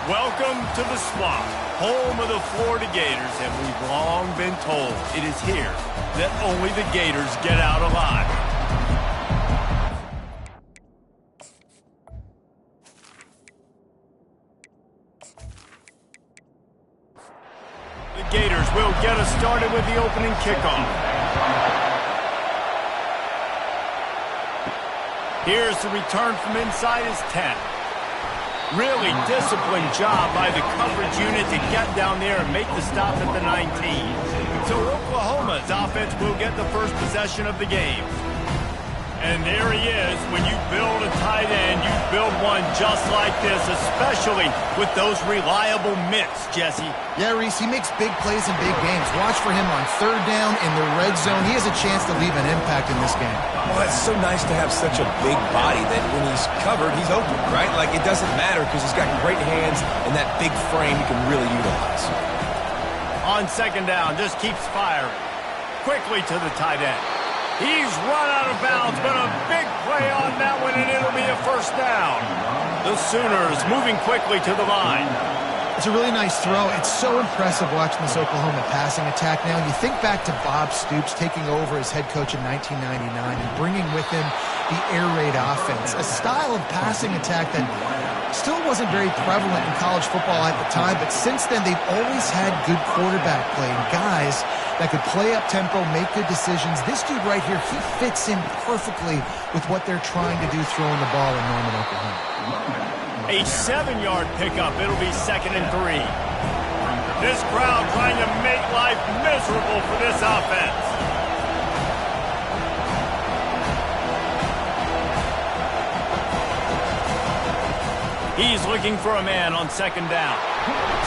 Welcome to the Swamp, home of the Florida Gators, and we've long been told it is here that only the Gators get out alive. The Gators will get us started with the opening kickoff. Here's the return from inside his 10. Really disciplined job by the coverage unit to get down there and make the stop at the 19. So Oklahoma's offense will get the first possession of the game. And there he is. When you build a tight end, you build one just like this, especially with those reliable mitts, Jesse. Yeah, Reese, he makes big plays in big games. Watch for him on third down in the red zone. He has a chance to leave an impact in this game. Well, it's so nice to have such a big body that when he's covered, he's open, right? Like, it doesn't matter because he's got great hands and that big frame he can really utilize. On second down, just keeps firing. Quickly to the tight end. He's run out of bounds, but a big play on that one, and it'll be a first down. The Sooners moving quickly to the line. It's a really nice throw. It's so impressive watching this Oklahoma passing attack now. You think back to Bob Stoops taking over as head coach in 1999 and bringing with him the air raid offense, a style of passing attack that still wasn't very prevalent in college football at the time, but since then they've always had good quarterback play and guys that could play up tempo, make good decisions. This dude right here, he fits in perfectly with what they're trying to do throwing the ball in Norman, Oklahoma. A 7-yard pickup. It'll be 2nd and 3. This crowd trying to make life miserable for this offense. He's looking for a man on second down.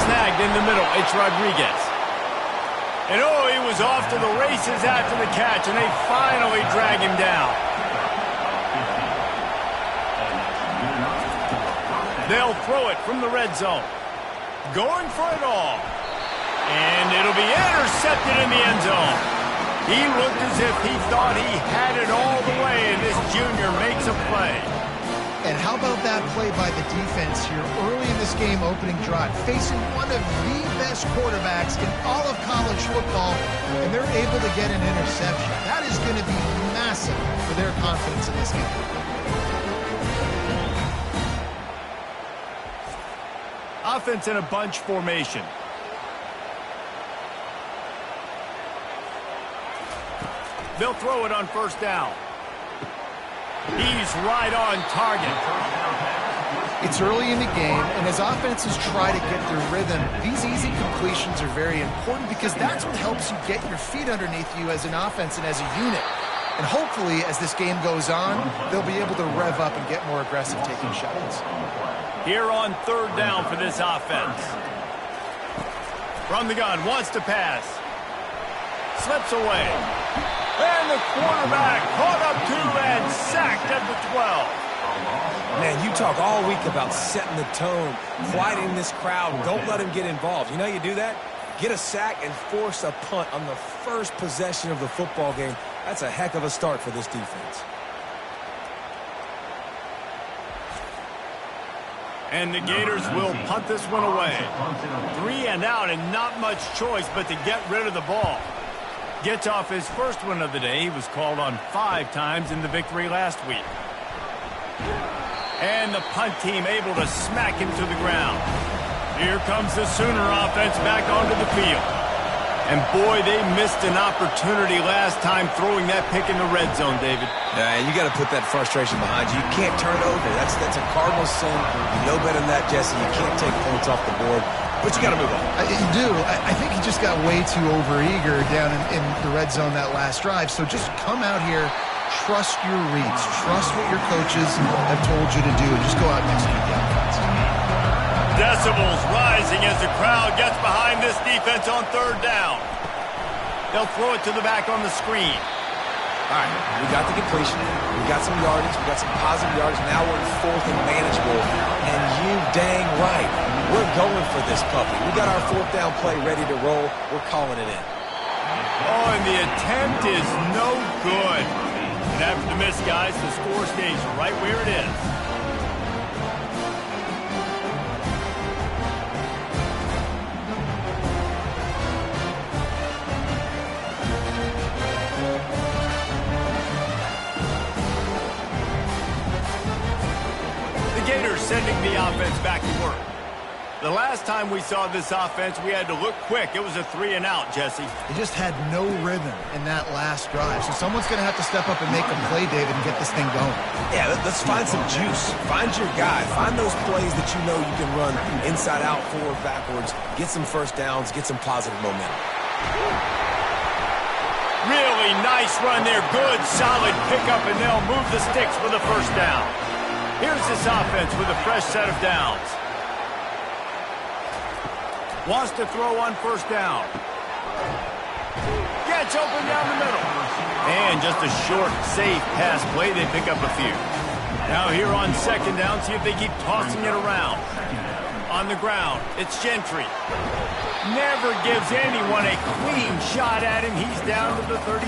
Snagged in the middle. It's Rodriguez. And oh, he was off to the races after the catch, and they finally drag him down. They'll throw it from the red zone. Going for it all. And it'll be intercepted in the end zone. He looked as if he thought he had it all the way, and this junior makes a play. And how about that play by the defense here early in this game, opening drive, facing one of the best quarterbacks in all of college football, and they're able to get an interception. That is going to be massive for their confidence in this game. Offense in a bunch formation. They'll throw it on first down. He's right on target. It's early in the game, and as offenses try to get their rhythm, these easy completions are very important because that's what helps you get your feet underneath you as an offense and as a unit. And hopefully, as this game goes on, they'll be able to rev up and get more aggressive taking shots. Here on third down for this offense. From the gun, wants to pass. Slips away. And the quarterback caught up to and sacked at the 12. Man, you talk all week about setting the tone, quieting this crowd. Don't let him get involved. You know how you do that? Get a sack and force a punt on the first possession of the football game. That's a heck of a start for this defense. And the Gators will punt this one away. 3 and out and not much choice but to get rid of the ball. Gets off his first one of the day. He was called on 5 times in the victory last week. And the punt team able to smack him to the ground. Here comes the Sooner offense back onto the field. And boy, they missed an opportunity last time throwing that pick in the red zone, David. Yeah, you got to put that frustration behind you. You can't turn it over. That's a cardinal sin. You know better than that, Jesse. You can't take points off the board. But you got to move on. You do. I think he just got way too overeager down in the red zone that last drive. So just come out here, trust your reads, trust what your coaches have told you to do, and just go out and execute the offense. Decibels rising as the crowd gets behind this defense on third down. They'll throw it to the back on the screen. All right, we got the completion. We got some yardage. We got some positive yardage. Now we're in 4th and manageable. And you dang right, we're going for this puppy. We got our 4th down play ready to roll. We're calling it in. Oh, and the attempt is no good. And after the miss, guys, the score stays right where it is. back to work. The last time we saw this offense, we had to look quick. It was a 3-and-out, Jesse. They just had no rhythm in that last drive. So someone's going to have to step up and make a play, David, and get this thing going. Yeah, let's find some juice. Find your guy. Find those plays that you know you can run inside out, forward, backwards. Get some first downs. Get some positive momentum. Really nice run there. Good, solid pickup, and they'll move the sticks for the first down. Here's this offense with a fresh set of downs. Wants to throw on first down. Gets open down the middle. And just a short, safe pass play. They pick up a few. Now here on second down, see if they keep tossing it around. On the ground, it's Gentry. Never gives anyone a clean shot at him. He's down to the 34.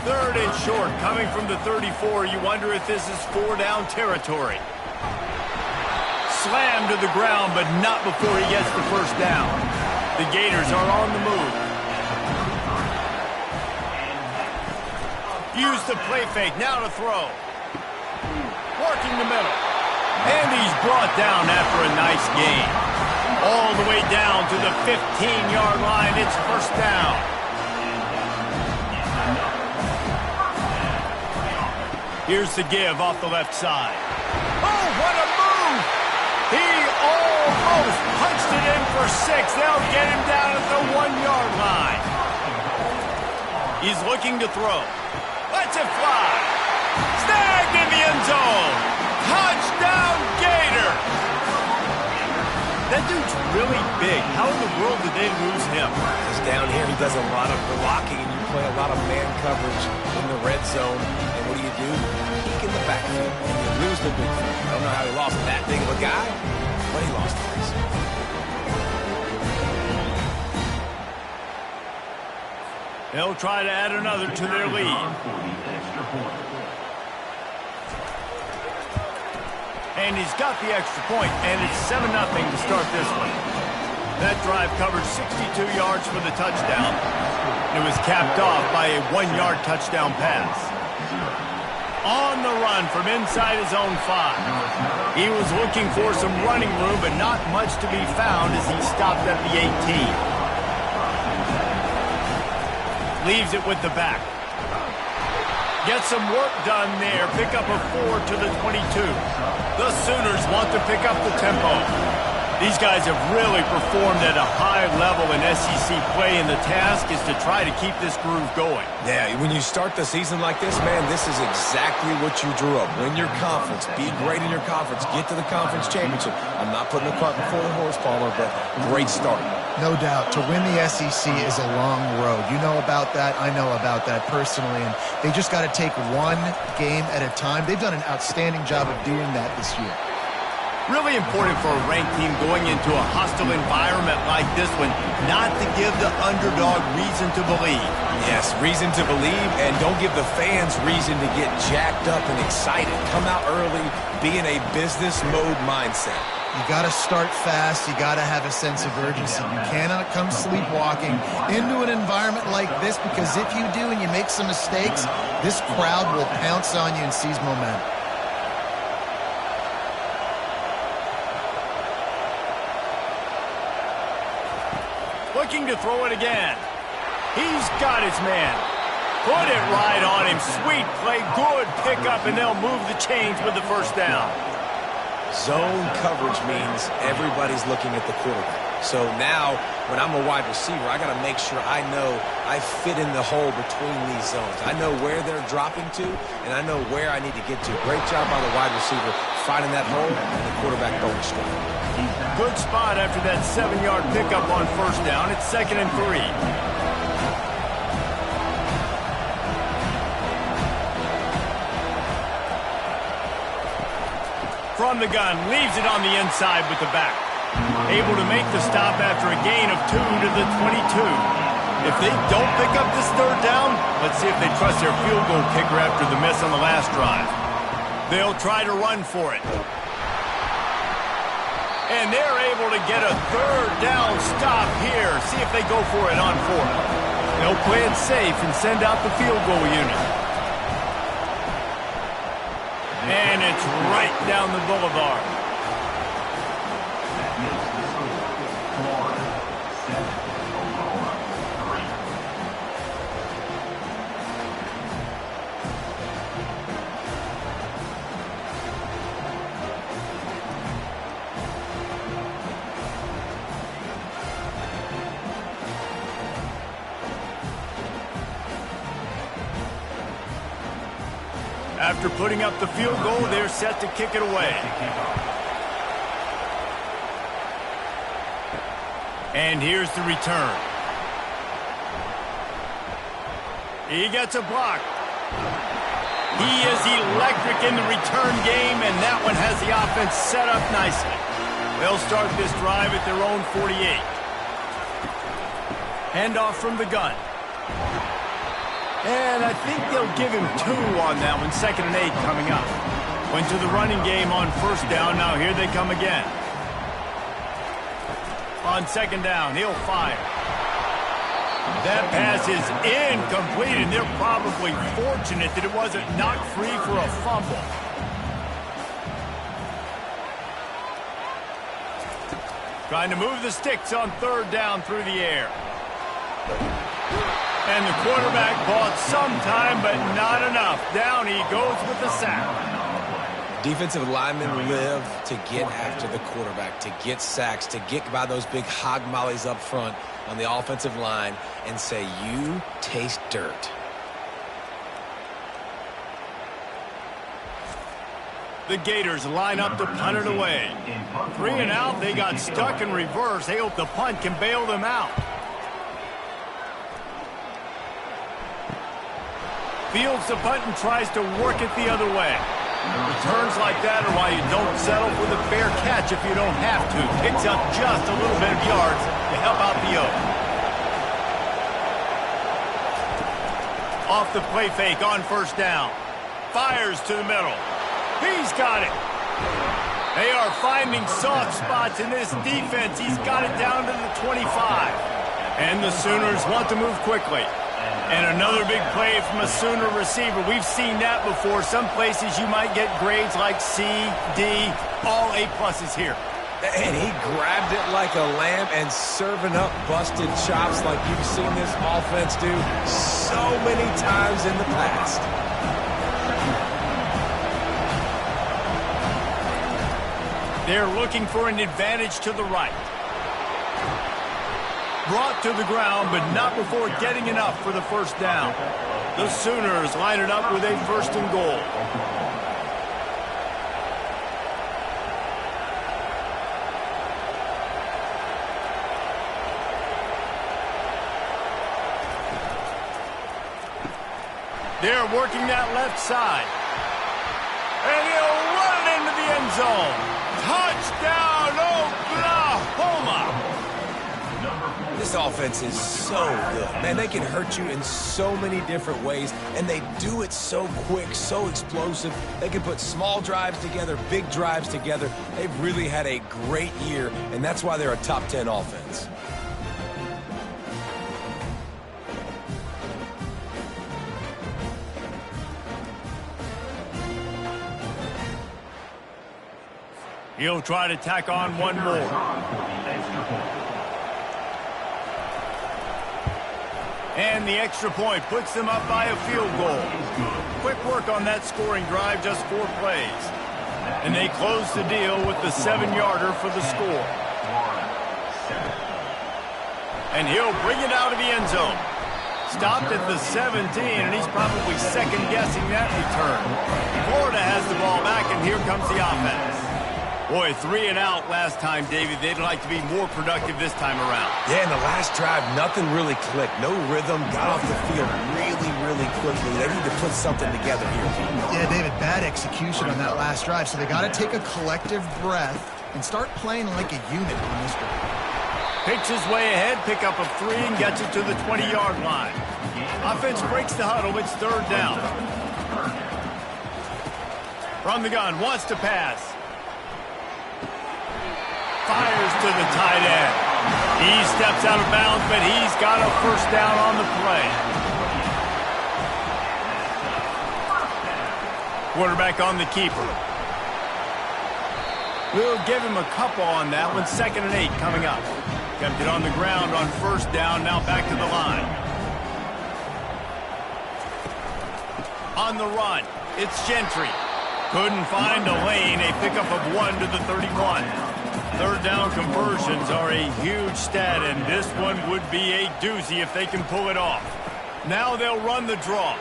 Third and short, coming from the 34. You wonder if this is 4-down territory. Slammed to the ground, but not before he gets the first down. The Gators are on the move. Use the play fake, now to throw. Working the middle. And he's brought down after a nice gain. All the way down to the 15-yard line. It's first down. Here's the give off the left side. Oh, what a move! He almost punched it in for 6. They'll get him down at the 1-yard line. He's looking to throw. Lets it fly. Snagged in the end zone. Touchdown, Gator. That dude's really big. How in the world did they lose him? Because down here he does a lot of blocking, and you play a lot of man coverage in the red zone. And what do? Peek in the backfield, and you lose the big field. I don't know how he lost that big of a guy, but he lost the race. They'll try to add another to their lead. And he's got the extra point, and it's 7-0 to start this one. That drive covered 62 yards for the touchdown. It was capped off by a 1-yard touchdown pass. On the run from inside his own 5. He was looking for some running room, but not much to be found as he stopped at the 18. Leaves it with the back. Gets some work done there. Pick up a 4 to the 22. The Sooners want to pick up the tempo. These guys have really performed at a high level in SEC play, and the task is to try to keep this groove going. Yeah, when you start the season like this, man, this is exactly what you drew up. Win your conference. Be great in your conference. Get to the conference championship. I'm not putting the cart before the horse, Palmer, but great start. No doubt. To win the SEC is a long road. You know about that. I know about that personally. And they just got to take one game at a time. They've done an outstanding job of doing that this year. Really important for a ranked team going into a hostile environment like this one, not to give the underdog reason to believe. Yes, reason to believe, and don't give the fans reason to get jacked up and excited. Come out early, be in a business mode mindset. You got to start fast. You got to have a sense of urgency. You cannot come sleepwalking into an environment like this, because if you do and you make some mistakes, this crowd will pounce on you and seize momentum. Looking to throw it again. He's got his man. Put it right on him. Sweet play, good pickup, and they'll move the chains with the first down. Zone coverage means everybody's looking at the quarterback. So now, when I'm a wide receiver, I got to make sure I know I fit in the hole between these zones. I know where they're dropping to, and I know where I need to get to. Great job by the wide receiver finding that hole, and the quarterback bonus strike. Good spot after that 7-yard pickup on first down. It's 2nd and 3. From the gun, leaves it on the inside with the back. Able to make the stop after a gain of 2 to the 22. If they don't pick up this third down, let's see if they trust their field goal kicker after the miss on the last drive. They'll try to run for it. And they're able to get a third down stop here. See if they go for it on 4th. They'll play it safe and send out the field goal unit. And it's right down the boulevard. After putting up the field goal, they're set to kick it away. And here's the return. He gets a block. He is electric in the return game, and that one has the offense set up nicely. They'll start this drive at their own 48. Handoff from the gun. And I think they'll give him 2 on that one. 2nd and 8 coming up. Went to the running game on 1st down. Now here they come again. On 2nd down, he'll fire. That pass is incomplete, and they're probably fortunate that it wasn't knocked free for a fumble. Trying to move the sticks on 3rd down through the air. And the quarterback bought some time, but not enough. Down he goes with the sack. Defensive linemen live to get after the quarterback, to get sacks, to get by those big hog mollies up front on the offensive line and say, you taste dirt. The Gators line up to punt it away. 3 and out, they got stuck in reverse. They hope the punt can bail them out. Fields the punt and tries to work it the other way. Returns like that are why you don't settle for the fair catch if you don't have to. Picks up just a little bit of yards to help out the Oak. Off the play fake on 1st down. Fires to the middle. He's got it. They are finding soft spots in this defense. He's got it down to the 25. And the Sooners want to move quickly. And another big play from a Sooner receiver. We've seen that before. Some places you might get grades like C, D, all A-pluses here. And he grabbed it like a lamb and serving up busted chops like you've seen this offense do so many times in the past. They're looking for an advantage to the right. Brought to the ground, but not before getting enough for the 1st down. The Sooners line it up with a 1st and goal. They're working that left side. And he'll run it into the end zone. Touchdown, Oklahoma! This offense is so good. Man, they can hurt you in so many different ways, and they do it so quick, so explosive. They can put small drives together, big drives together. They've really had a great year, and that's why they're a top 10 offense. He'll try to tack on one more. And the extra point puts them up by a field goal. Quick work on that scoring drive, just 4 plays. And they close the deal with the 7-yarder for the score. And he'll bring it out of the end zone. Stopped at the 17, and he's probably second-guessing that return. Florida has the ball back, and here comes the offense. Boy, 3 and out last time, David. They'd like to be more productive this time around. Yeah, in the last drive, nothing really clicked. No rhythm. Got off the field really, really quickly. They need to put something together here. Yeah, David, bad execution on that last drive. So they got to take a collective breath and start playing like a unit on this drive. Picks his way ahead, pick up a 3, and gets it to the 20-yard line. Offense breaks the huddle. It's 3rd down. From the gun, wants to pass. Fires to the tight end. He steps out of bounds, but he's got a 1st down on the play. Quarterback on the keeper. We'll give him a couple on that one. 2nd and 8 coming up. Kept it on the ground on 1st down, now back to the line. On the run, it's Gentry. Couldn't find a lane, a pickup of 1 to the 31. 3rd down conversions are a huge stat, and this one would be a doozy if they can pull it off. Now they'll run the draw.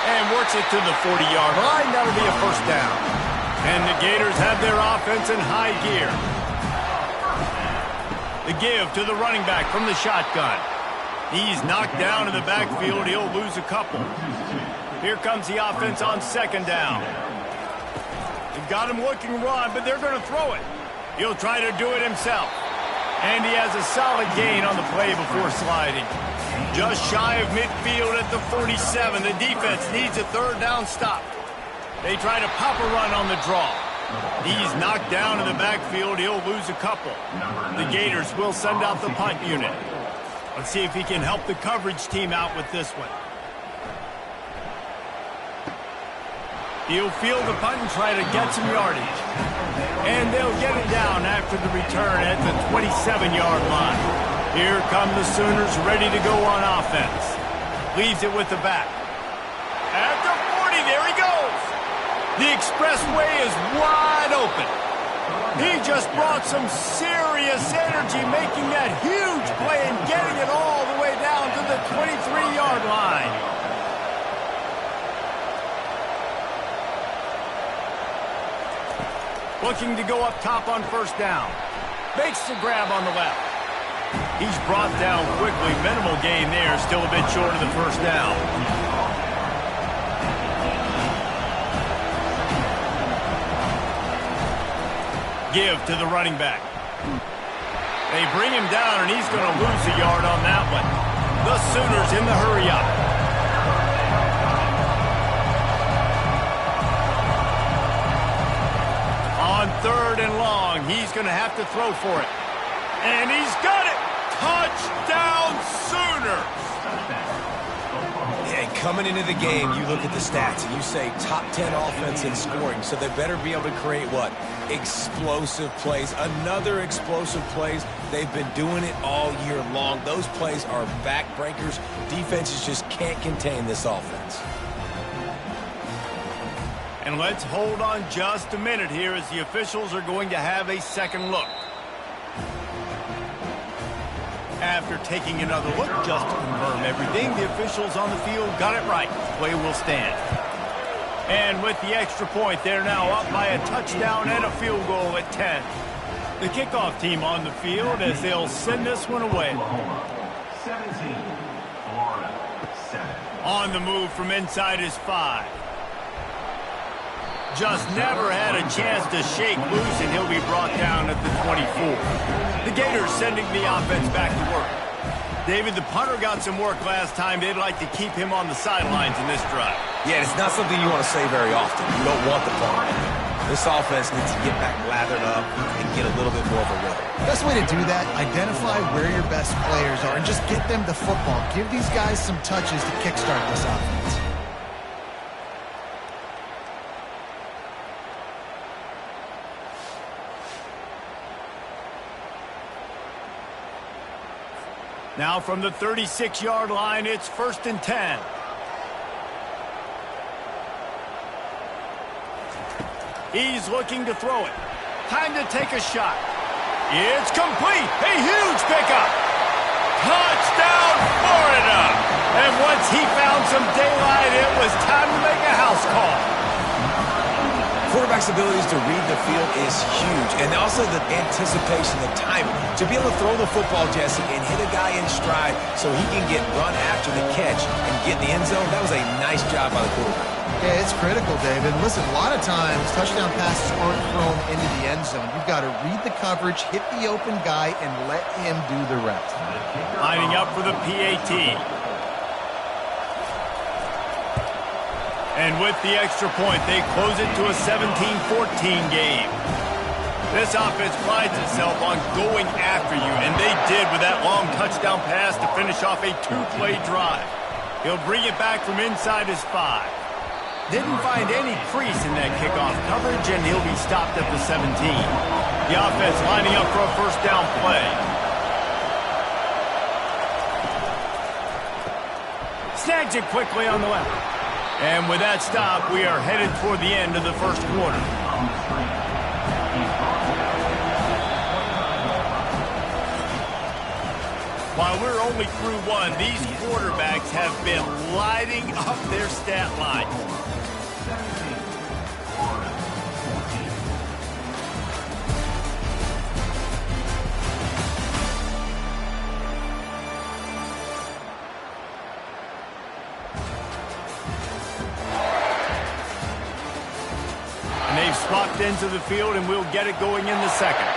And works it to the 40-yard line. That'll be a first down. And the Gators have their offense in high gear. The give to the running back from the shotgun. He's knocked down in the backfield. He'll lose a couple. Here comes the offense on second down. They've got him looking run, but they're going to throw it. He'll try to do it himself. And he has a solid gain on the play before sliding. Just shy of midfield at the 47. The defense needs a third down stop. They try to pop a run on the draw. He's knocked down in the backfield. He'll lose a couple. The Gators will send out the punt unit. Let's see if he can help the coverage team out with this one. He'll field the punt and try to get some yardage. And they'll get it down after the return at the 27-yard line. Here come the Sooners ready to go on offense. Leaves it with the back. At the 40, there he goes. The expressway is wide open. He just brought some serious energy making that huge play and getting it all the way down to the 23-yard line. Looking to go up top on first down. Makes the grab on the left. He's brought down quickly. Minimal gain there. Still a bit short of the first down. Give to the running back. They bring him down, and he's going to lose a yard on that one. The Sooners in the hurry-up. On third and long, he's going to have to throw for it. And he's got it! Touchdown, Sooners! Yeah, coming into the game, you look at the stats and you say top 10 offense in scoring, so they better be able to create what? Explosive plays. Another explosive plays. They've been doing it all year long. Those plays are backbreakers. Defenses just can't contain this offense. And let's hold on just a minute here as the officials are going to have a second look. After taking another look just to confirm everything, the officials on the field got it right. Play will stand. And with the extra point, they're now up by a touchdown and a field goal at 10. The kickoff team on the field as they'll send this one away. 17, Florida, 7. On the move from inside his 5. Just never had a chance to shake loose, and he'll be brought down at the 24. The Gators sending the offense back to work. David, the punter got some work last time. They'd like to keep him on the sidelines in this drive. Yeah, it's not something you want to say very often. You don't want the punter. This offense needs to get back lathered up and get a little bit more of a rhythm. Best way to do that, identify where your best players are and just get them the football. Give these guys some touches to kickstart this offense. Now from the 36-yard line, it's 1st and 10. He's looking to throw it. Time to take a shot. It's complete. A huge pickup. Touchdown, Florida. And once he found some daylight, it was time to make a house call. Quarterback's abilities to read the field is huge, and also the anticipation, the timing. To be able to throw the football, Jesse, and hit a guy in stride so he can get run after the catch and get in the end zone, that was a nice job by the quarterback. Yeah, it's critical, David. Listen, a lot of times touchdown passes aren't thrown into the end zone. You've got to read the coverage, hit the open guy, and let him do the rest. Lining up for the PAT. And with the extra point, they close it to a 17-14 game. This offense prides itself on going after you, and they did with that long touchdown pass to finish off a 2-play drive. He'll bring it back from inside his 5. Didn't find any crease in that kickoff coverage, and he'll be stopped at the 17. The offense lining up for a first down play. Snags it quickly on the left. And with that stop, we are headed toward the end of the first quarter. While we're only through one, these quarterbacks have been lighting up their stat line. 17, Florida, 14. And they've swapped into the field, and we'll get it going in the second.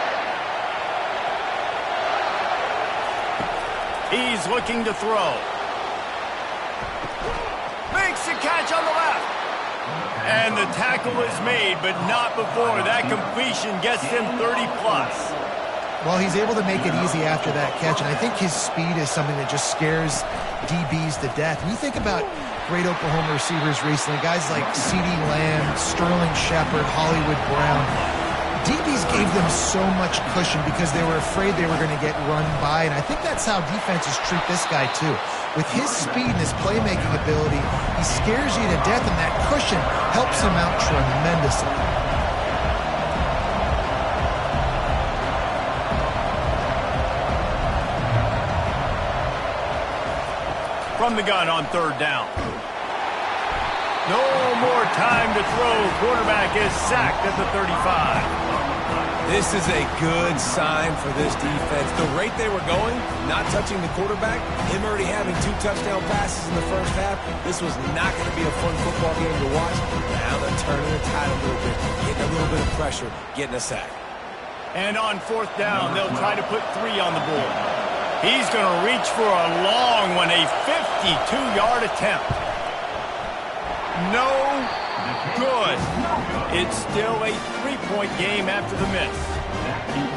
He's looking to throw. Makes the catch on the left. And the tackle is made, but not before. That completion gets him 30-plus. Well, he's able to make it easy after that catch, and I think his speed is something that just scares DBs to death. When you think about great Oklahoma receivers recently, guys like CeeDee Lamb, Sterling Shepard, Hollywood Brown, DBs gave them so much cushion because they were afraid they were going to get run by, and I think that's how defenses treat this guy too. With his speed and his playmaking ability, he scares you to death, and that cushion helps him out tremendously. From the gun on third down. No more time to throw. Quarterback is sacked at the 35. This is a good sign for this defense. The rate they were going, not touching the quarterback, him already having 2 touchdown passes in the first half, this was not going to be a fun football game to watch. Now they're turning the tide a little bit, getting a little bit of pressure, getting a sack. And on fourth down, they'll try to put 3 on the board. He's going to reach for a long one, a 52-yard attempt. No good. It's still a 3-point game after the miss. 17,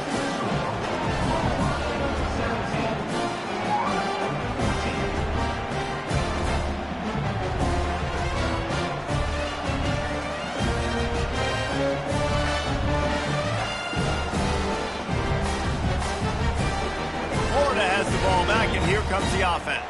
Florida has the ball back, and here comes the offense.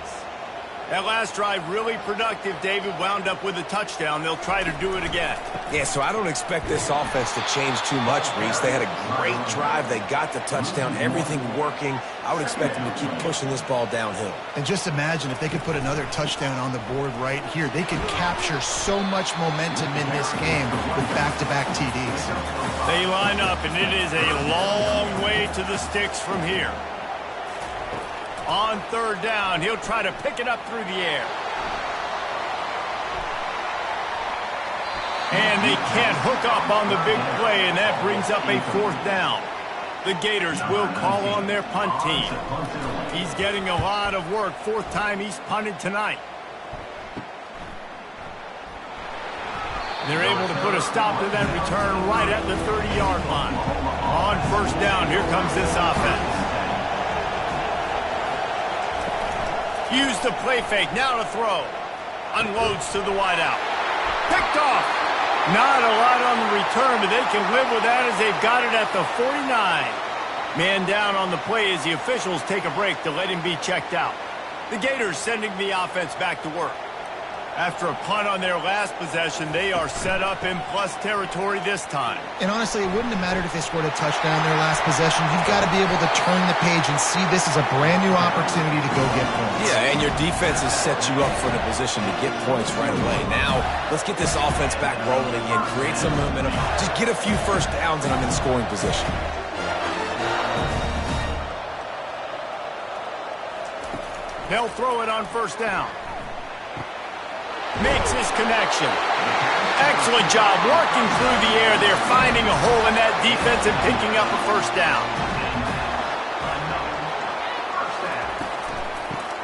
That last drive really productive. David wound up with a touchdown. They'll try to do it again. Yeah, so I don't expect this offense to change too much, Reese. They had a great drive. They got the touchdown, everything working. I would expect them to keep pushing this ball downhill. And just imagine if they could put another touchdown on the board right here. They could capture so much momentum in this game with back-to-back TDs. They line up, and it is a long way to the sticks from here. On third down, he'll try to pick it up through the air. And they can't hook up on the big play, and that brings up a fourth down. The Gators will call on their punt team. He's getting a lot of work. 4th time he's punted tonight. They're able to put a stop to that return right at the 30-yard line. On first down, here comes this offense. Use the play fake, now to throw. Unloads to the wideout. Picked off. Not a lot on the return, but they can live with that as they've got it at the 49. Man down on the play as the officials take a break to let him be checked out. The Gators sending the offense back to work. After a punt on their last possession, they are set up in plus territory this time. And honestly, it wouldn't have mattered if they scored a touchdown in their last possession. You've got to be able to turn the page and see this as a brand new opportunity to go get points. Yeah, and your defense has set you up for the position to get points right away. Now, let's get this offense back rolling again, create some momentum, just get a few first downs, and I'm in scoring position. They'll throw it on first down. Makes his connection. Excellent job working through the air. They're finding a hole in that defense and picking up a first down.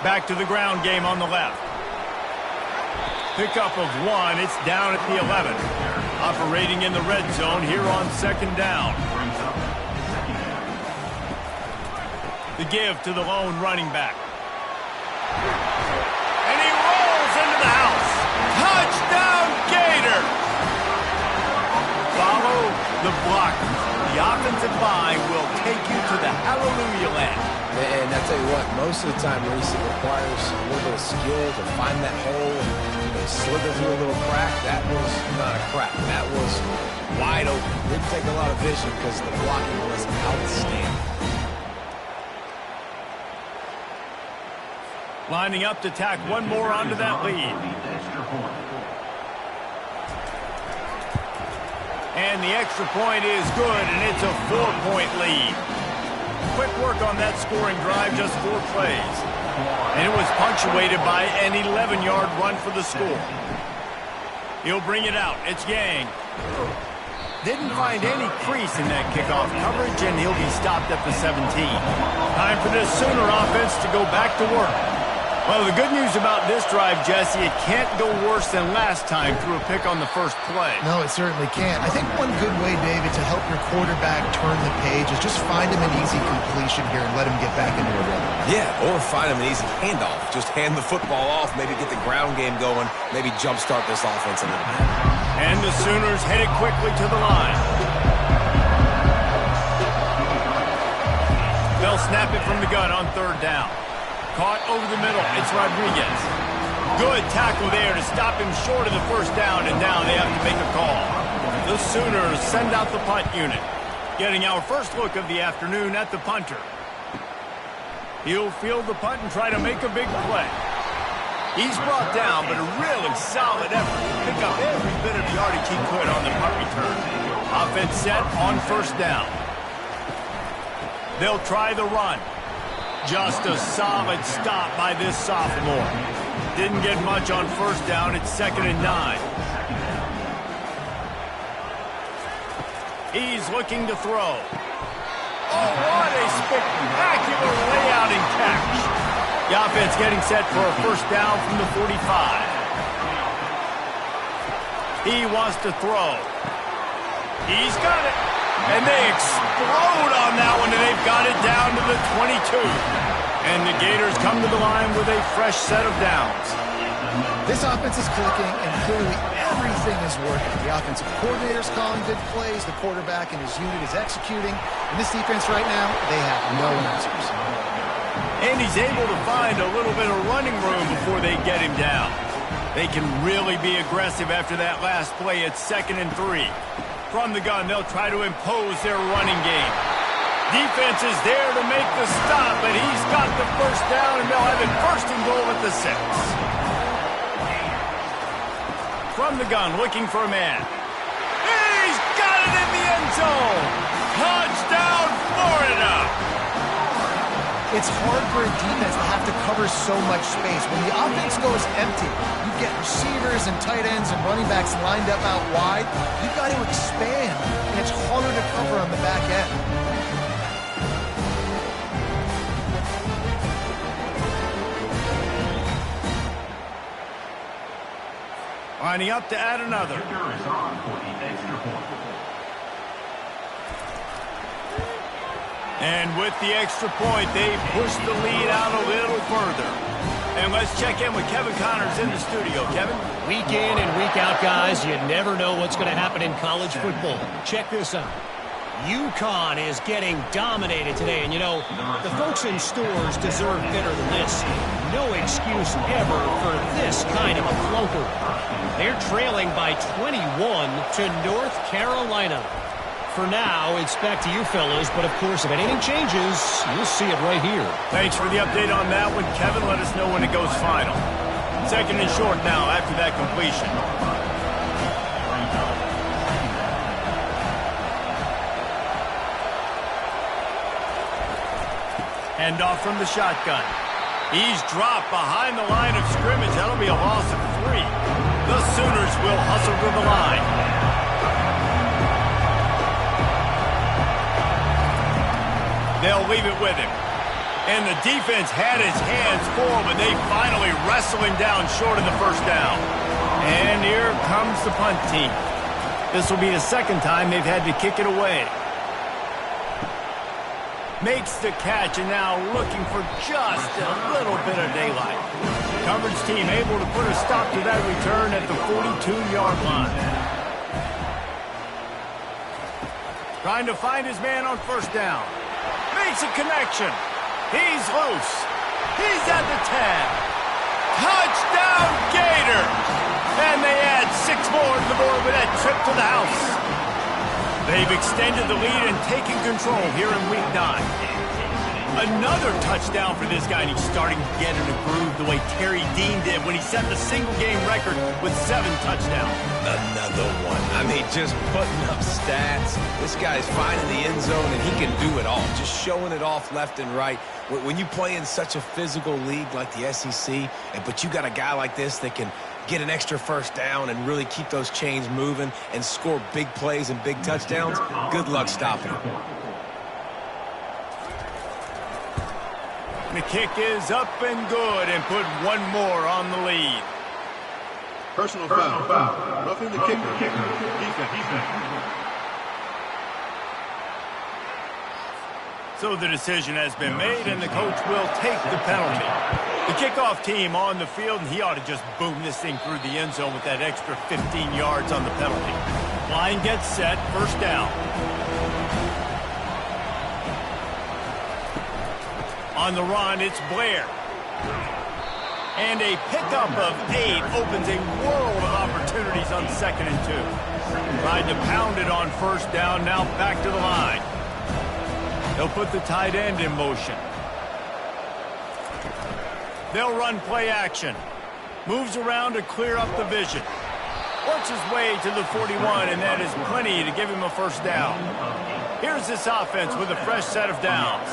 Back to the ground game on the left. Pickup of 1. It's down at the 11. Operating in the red zone here on second down. The give to the lone running back. And he rolls into the house. Touchdown, Gator! Follow the block. The offensive line will take you to the hallelujah land. And I tell you what, most of the time, Reese, it requires a little bit of skill to find that hole and slither through a little crack. That was not a crack. That was wide open. Didn't take a lot of vision because the blocking was outstanding. Lining up to tack one more onto that lead. And the extra point is good, and it's a 4-point lead. Quick work on that scoring drive, just 4 plays. And it was punctuated by an 11-yard run for the score. He'll bring it out. It's Yang. Didn't find any crease in that kickoff coverage, and he'll be stopped at the 17. Time for this Sooner offense to go back to work. Well, the good news about this drive, Jesse, it can't go worse than last time through a pick on the first play. No, it certainly can't. I think one good way, David, to help your quarterback turn the page is just find him an easy completion here and let him get back into a rhythm. Yeah, or find him an easy handoff. Just hand the football off, maybe get the ground game going, maybe jumpstart this offense a little bit. And the Sooners headed quickly to the line. They'll snap it from the gun on 3rd down. Caught over the middle. It's Rodriguez. Good tackle there to stop him short of the 1st down, and now they have to make a call. The Sooners send out the punt unit. Getting our first look of the afternoon at the punter. He'll field the punt and try to make a big play. He's brought down, but a really solid effort to pick up every bit of yardage he could on the punt return. Offense set on 1st down. They'll try the run. Just a solid stop by this sophomore. Didn't get much on 1st down. It's 2nd and 9. He's looking to throw. Oh, what a spectacular layout and catch. The offense getting set for a 1st down from the 45. He wants to throw. He's got it. And they explode on that one, and they've got it down to the 22. And the Gators come to the line with a fresh set of downs. This offense is clicking, and clearly everything is working. The offensive coordinator's calling good plays. The quarterback and his unit is executing. And this defense right now, they have no answers. And he's able to find a little bit of running room before they get him down. They can really be aggressive after that last play. It's 2nd and 3. From the gun, they'll try to impose their running game. Defense is there to make the stop, but he's got the 1st down, and they'll have it 1st and goal at the 6. From the gun, looking for a man. He's got it in the end zone! Touchdown, Florida! It's hard for a defense to have to cover so much space. When the offense goes empty, you get receivers and tight ends and running backs lined up out wide. You've got to expand, and it's harder to cover on the back end. Lining up to add another. And with the extra point, they push the lead out a little further. And let's check in with Kevin Connors in the studio. Kevin? Week in and week out, guys, you never know what's going to happen in college football. Check this out. UConn is getting dominated today, and you know, the folks in stores deserve better than this. No excuse ever for this kind of a clunker. They're trailing by 21 to North Carolina. For now, it's back to you fellas, but of course, if anything changes, you'll see it right here. Thanks for the update on that one, Kevin. Let us know when it goes final. 2nd and short now after that completion. Handoff from the shotgun. He's dropped behind the line of scrimmage. That'll be a loss of 3. The Sooners will hustle to the line. They'll leave it with him. And the defense had his hands full, but they finally wrestle him down short of the 1st down. And here comes the punt team. This will be the 2nd time they've had to kick it away. Makes the catch, and now looking for just a little bit of daylight. Coverage team able to put a stop to that return at the 42-yard line. Trying to find his man on 1st down. Makes a connection. He's loose. He's at the 10. Touchdown, Gators! And they add 6 more to the board with that trip to the house. They've extended the lead and taken control here in Week 9. Another touchdown for this guy, and he's starting to get in a groove the way Terry Dean did when he set the single-game record with 7 touchdowns. Another one. I mean, just putting up stats. This guy's finding the end zone, and he can do it all, just showing it off left and right. When you play in such a physical league like the SEC, but you got a guy like this that can get an extra first down and really keep those chains moving and score big plays and big touchdowns, good luck stopping him. The kick is up and good and put one more on the lead. Personal foul. Roughing the kicker. Defense. So the decision has been made, and the coach will take the penalty. The kickoff team on the field, and he ought to just boom this thing through the end zone with that extra 15 yards on the penalty. Line gets set, first down. On the run, it's Blair. And a pickup of 8 opens a world of opportunities on 2nd and 2. Tried to pound it on first down, now back to the line. They'll put the tight end in motion. They'll run play action. Moves around to clear up the vision. Works his way to the 41, and that is plenty to give him a first down. Here's this offense with a fresh set of downs.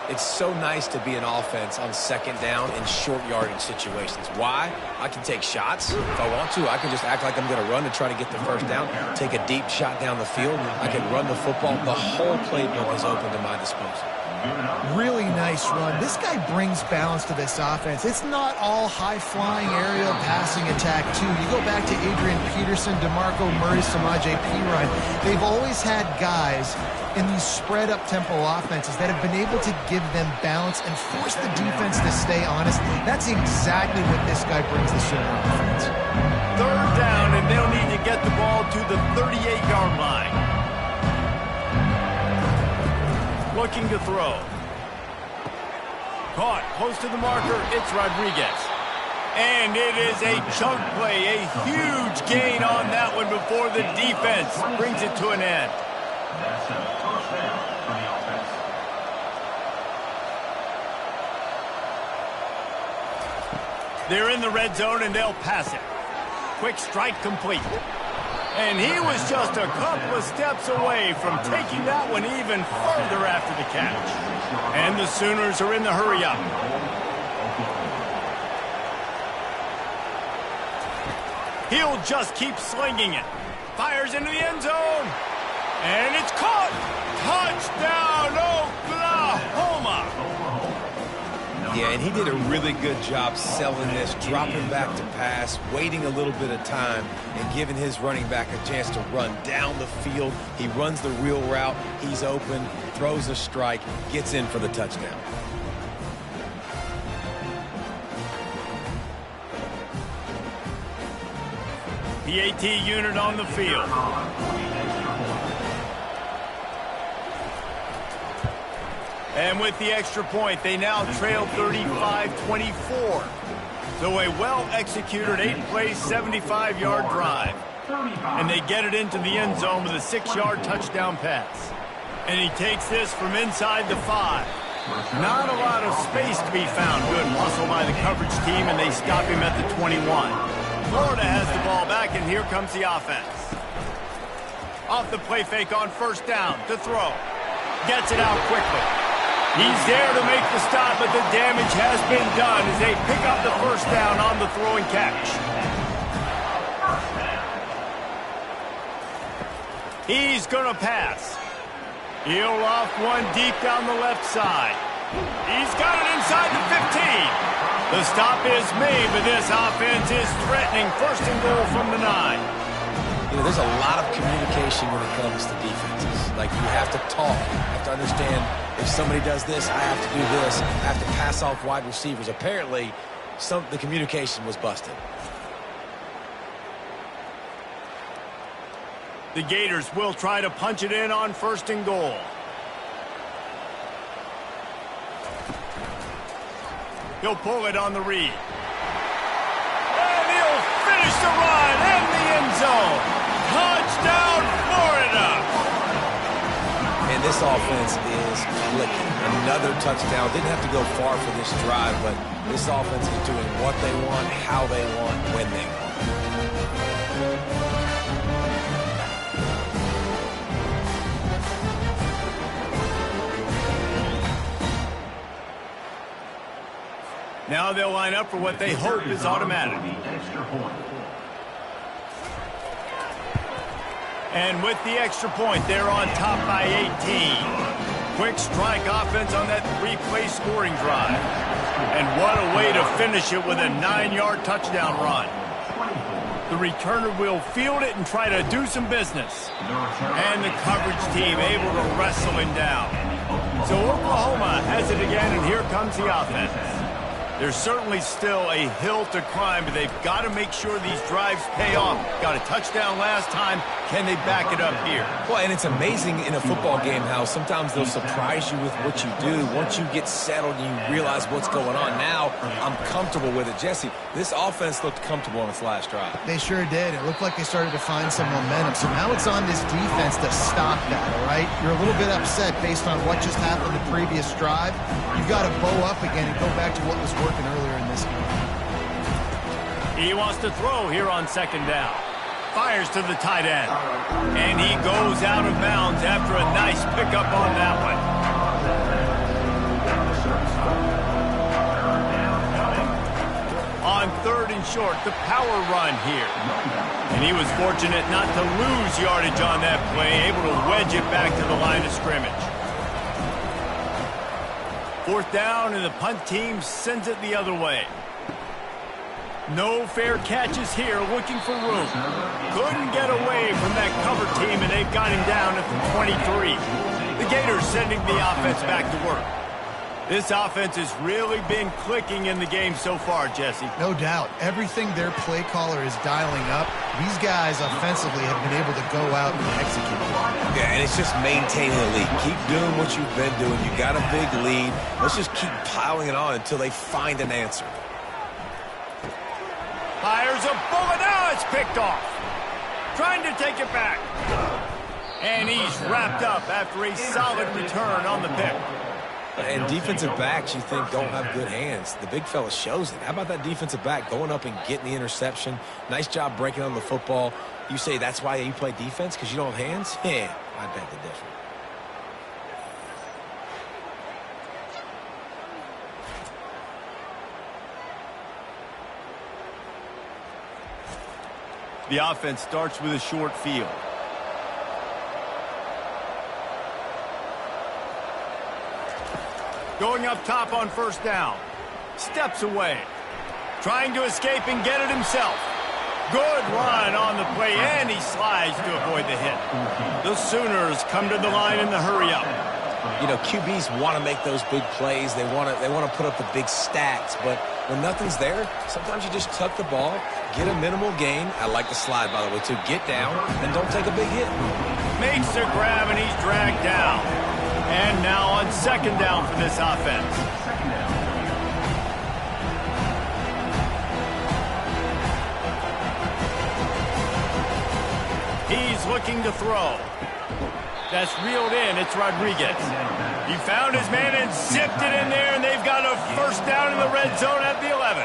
It's so nice to be an offense on 2nd down in short yardage situations. Why? I can take shots if I want to. I can just act like I'm going to run to try to get the first down, take a deep shot down the field. I can run the football. The whole playbook is open to my disposal. Really nice run. This guy brings balance to this offense. It's not all high-flying aerial passing attack, too. You go back to Adrian Peterson, DeMarco Murray, Samaje Perine. They've always had guys in these spread-up tempo offenses that have been able to give them balance and force the defense to stay honest. That's exactly what this guy brings the Sooner offense. 3rd down, and they'll need to get the ball to the 38-yard line. Looking to throw. Caught close to the marker. It's Rodriguez. And it is a chunk play, a huge gain on that one before the defense brings it to an end. That's a first down for the offense. They're in the red zone, and they'll pass it. Quick strike complete. And he was just a couple of steps away from taking that one even further after the catch. And the Sooners are in the hurry-up. He'll just keep slinging it. Fires into the end zone. And it's caught. Touchdown, Oklahoma. Yeah, and he did a really good job selling this, dropping back to pass, waiting a little bit of time, and giving his running back a chance to run down the field. He runs the real route. He's open, throws a strike, gets in for the touchdown. PAT unit on the field. And with the extra point, they now trail 35-24. So a well-executed 8-play, 75-yard drive. And they get it into the end zone with a 6-yard touchdown pass. And he takes this from inside the 5. Not a lot of space to be found. Good hustle by the coverage team, and they stop him at the 21. Florida has the ball back, and here comes the offense. Off the play fake on first down to throw. Gets it out quickly. He's there to make the stop, but the damage has been done as they pick up the first down on the throw and catch. He's going to pass. He'll off one deep down the left side. He's got it inside the 15. The stop is made, but this offense is threatening first and goal from the 9. You know, there's a lot of communication when it comes to defenses. Like, you have to talk. You have to understand if somebody does this, I have to do this. I have to pass off wide receivers. Apparently, the communication was busted. The Gators will try to punch it in on first and goal. He'll pull it on the read. And he'll finish the run in the end zone. Touchdown, Florida! And this offense is clicking. another touchdown. Didn't have to go far for this drive, but this offense is doing what they want, how they want, when they want. Now they'll line up for what they hope is automatic. And with the extra point, they're on top by 18. Quick strike offense on that three-play scoring drive. And what a way to finish it with a 9-yard touchdown run. The returner will field it and try to do some business. And the coverage team able to wrestle him down. So Oklahoma has it again, and here comes the offense. There's certainly still a hill to climb, but they've got to make sure these drives pay off. Got a touchdown last time. Can they back it up here? Well, and it's amazing in a football game how sometimes they'll surprise you with what you do. Once you get settled and you realize what's going on, now I'm comfortable with it. Jesse, this offense looked comfortable on its last drive. They sure did. It looked like they started to find some momentum. So now it's on this defense to stop that, all right? You're a little bit upset based on what just happened the previous drive. You've got to bow up again and go back to what was working earlier in this game. He wants to throw here on second down. Fires to the tight end. And he goes out of bounds after a nice pickup on that one. On third and short, the power run here. And he was fortunate not to lose yardage on that play, able to wedge it back to the line of scrimmage. Fourth down, and the punt team sends it the other way. No fair catches here, looking for room. Couldn't get away from that cover team, and they've got him down at the 23. The Gators sending the offense back to work. This offense has really been clicking in the game so far, Jesse. No doubt. Everything their play caller is dialing up, these guys offensively have been able to go out and execute. Yeah, and it's just maintaining the lead. Keep doing what you've been doing. You got a big lead. Let's just keep piling it on until they find an answer. Fires a bullet. Now it's picked off. Trying to take it back. And he's wrapped up after a solid return on the pick. And defensive backs, you think, don't have good hands. The big fella shows it. How about that defensive back going up and getting the interception? Nice job breaking on the football. You say that's why you play defense, because you don't have hands? Yeah, I bet the difference. The offense starts with a short field. Going up top on first down. Steps away. Trying to escape and get it himself. Good run on the play, and he slides to avoid the hit. The Sooners come to the line in the hurry-up. You know, QBs want to make those big plays. They want to put up the big stats. But when nothing's there, sometimes you just tuck the ball, get a minimal gain. I like the slide, by the way, too. Get down and don't take a big hit. Makes the grab, and he's dragged down. And now on second down for this offense. He's looking to throw. That's reeled in. It's Rodriguez. He found his man and zipped it in there, and they've got a first down in the red zone at the 11.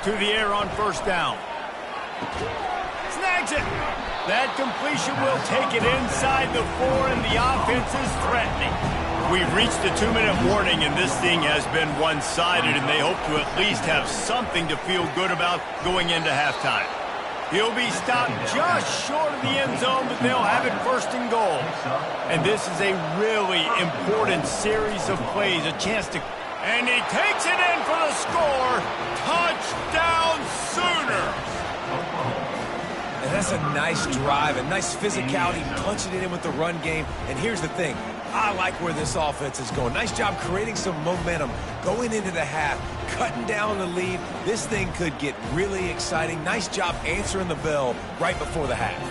To the air on first down. Snags it. That completion will take it inside the 4, and the offense is threatening. We've reached the 2-minute warning, and this thing has been one-sided, and they hope to at least have something to feel good about going into halftime. He'll be stopped just short of the end zone, but they'll have it first and goal. And this is a really important series of plays, a chance to... And he takes it in for the score. Touchdown Sooners! And that's a nice drive, a nice physicality, punching it in with the run game. And here's the thing. I like where this offense is going. Nice job creating some momentum, going into the half, cutting down the lead. This thing could get really exciting. Nice job answering the bell right before the half.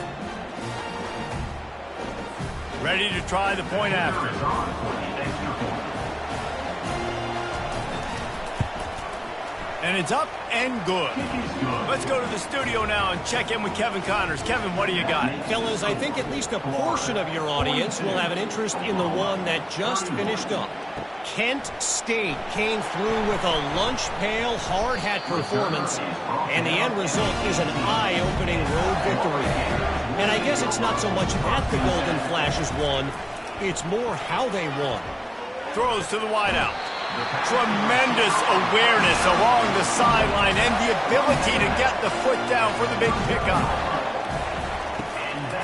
Ready to try the point after. And it's up and good. Let's go to the studio now and check in with Kevin Connors. Kevin, what do you got? Fellas, I think at least a portion of your audience will have an interest in the one that just finished up. Kent State came through with a lunch pail hard hat performance, and the end result is an eye-opening road victory. And I guess it's not so much that the Golden Flashes won, it's more how they won. Throws to the wideout. Tremendous awareness along the sideline and the ability to get the foot down for the big pickup.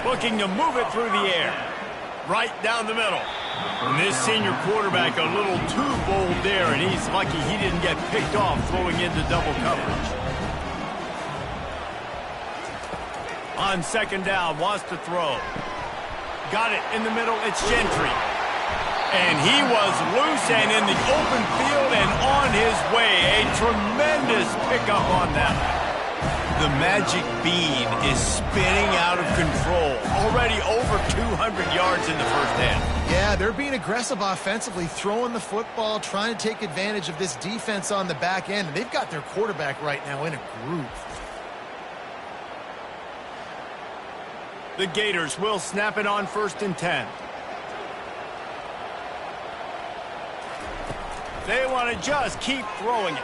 Looking to move it through the air. Right down the middle. And this senior quarterback a little too bold there, and he's lucky he didn't get picked off throwing into double coverage. On second down, wants to throw. Got it in the middle, it's Gentry. And he was loose and in the open field and on his way. A tremendous pickup on that. The magic bean is spinning out of control. Already over 200 yards in the first half. Yeah, they're being aggressive offensively, throwing the football, trying to take advantage of this defense on the back end. And they've got their quarterback right now in a groove. The Gators will snap it on 1st and 10. They want to just keep throwing it.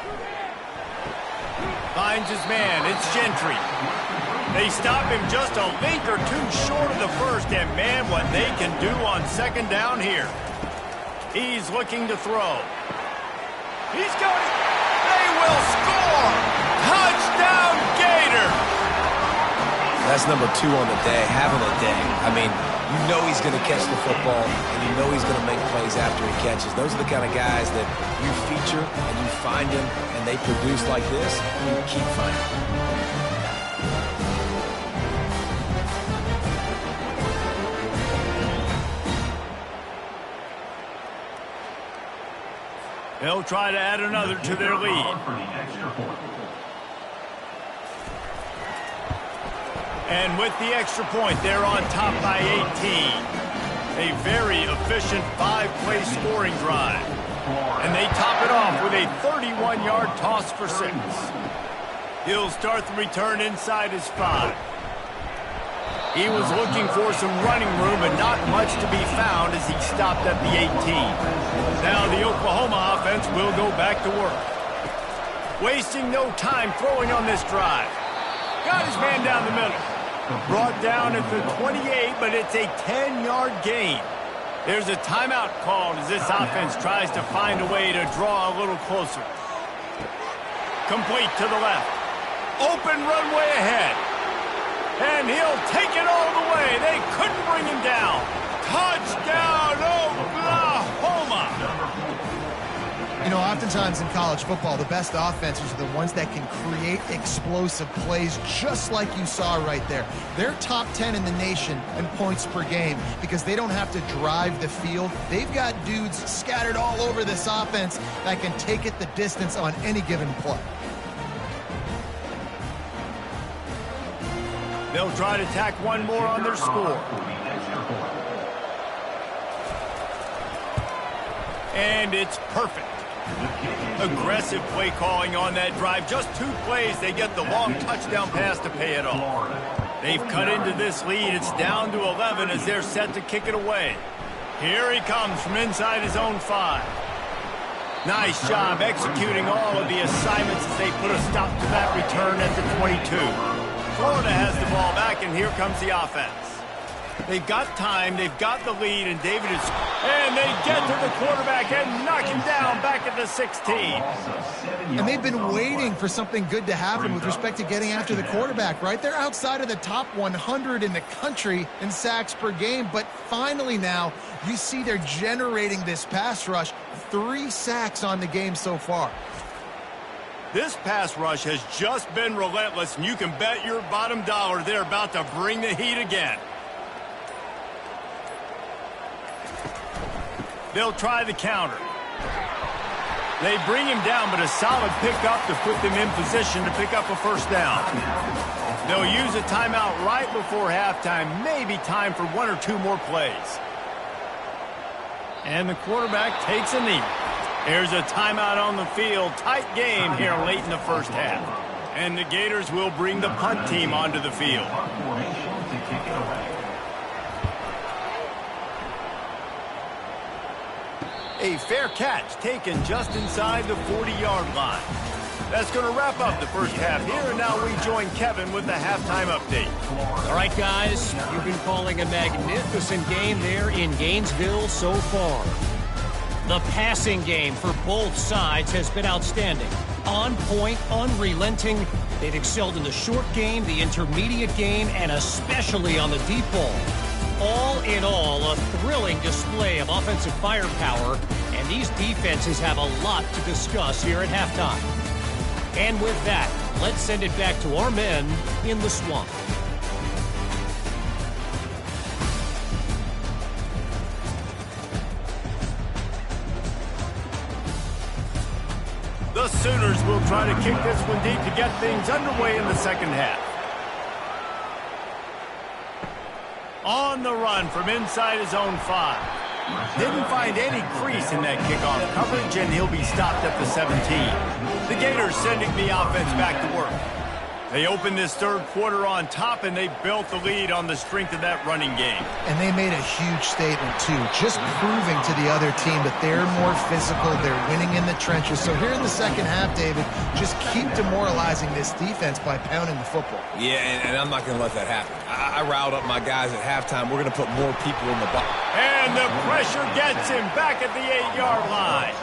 Finds his man. It's Gentry. They stop him just a link or two short of the first, and man, what they can do on second down here. He's looking to throw. He's got it. They will score. Touchdown, Gator. That's number 2 on the day, having a day. I mean, you know he's going to catch the football, and you know he's going to make plays after he catches. Those are the kind of guys that you feature and you find them, and they produce like this, you keep finding them. They'll try to add another to their lead. And with the extra point, they're on top by 18. A very efficient 5-play scoring drive. And they top it off with a 31-yard toss for 6. He'll start the return inside his 5. He was looking for some running room, but not much to be found as he stopped at the 18. Now the Oklahoma offense will go back to work. Wasting no time throwing on this drive. Got his man down the middle. Brought down at the 28, but it's a 10-yard gain. There's a timeout called as this offense tries to find a way to draw a little closer. Complete to the left. Open runway ahead. And he'll take it all the way. They couldn't bring him down. Touchdown, Oklahoma! You know, oftentimes in college football, the best offenses are the ones that can create explosive plays, just like you saw right there. They're top 10 in the nation in points per game because they don't have to drive the field. They've got dudes scattered all over this offense that can take it the distance on any given play. They'll try to tack one more on their score. And it's perfect. Aggressive play calling on that drive. Just 2 plays, they get the long touchdown pass to pay it off. They've cut into this lead. It's down to 11 as they're set to kick it away. Here he comes from inside his own 5. Nice job executing all of the assignments as they put a stop to that return at the 22. Florida has the ball back, and here comes the offense. They've got time, they've got the lead, and David is... And they get to the quarterback and knock him down back at the 16. And they've been waiting for something good to happen with respect to getting after the quarterback, right? They're outside of the top 100 in the country in sacks per game, but finally now you see they're generating this pass rush. 3 sacks on the game so far. This pass rush has just been relentless, and you can bet your bottom dollar they're about to bring the heat again. They'll try the counter. They bring him down, but a solid pickup to put them in position to pick up a first down. They'll use a timeout right before halftime, maybe time for 1 or 2 more plays. And the quarterback takes a knee. Here's a timeout on the field. Tight game here late in the first half. And the Gators will bring the punt team onto the field. A fair catch taken just inside the 40-yard line. That's going to wrap up the first half here, and now we join Kevin with the halftime update. All right, guys, you've been calling a magnificent game there in Gainesville so far. The passing game for both sides has been outstanding. On point, unrelenting. They've excelled in the short game, the intermediate game, and especially on the deep ball. All in all, a thrilling display of offensive firepower, and these defenses have a lot to discuss here at halftime. And with that, let's send it back to our men in the swamp. The Sooners will try to kick this one deep to get things underway in the second half. On the run from inside his own 5. Didn't find any crease in that kickoff coverage, and he'll be stopped at the 17. The Gators sending the offense back to work. They opened this third quarter on top, and they built the lead on the strength of that running game. And they made a huge statement, too, just proving to the other team that they're more physical, they're winning in the trenches. So here in the second half, David, just keep demoralizing this defense by pounding the football. Yeah, and I'm not going to let that happen. I riled up my guys at halftime. We're going to put more people in the box. And the pressure gets him back at the 8-yard line.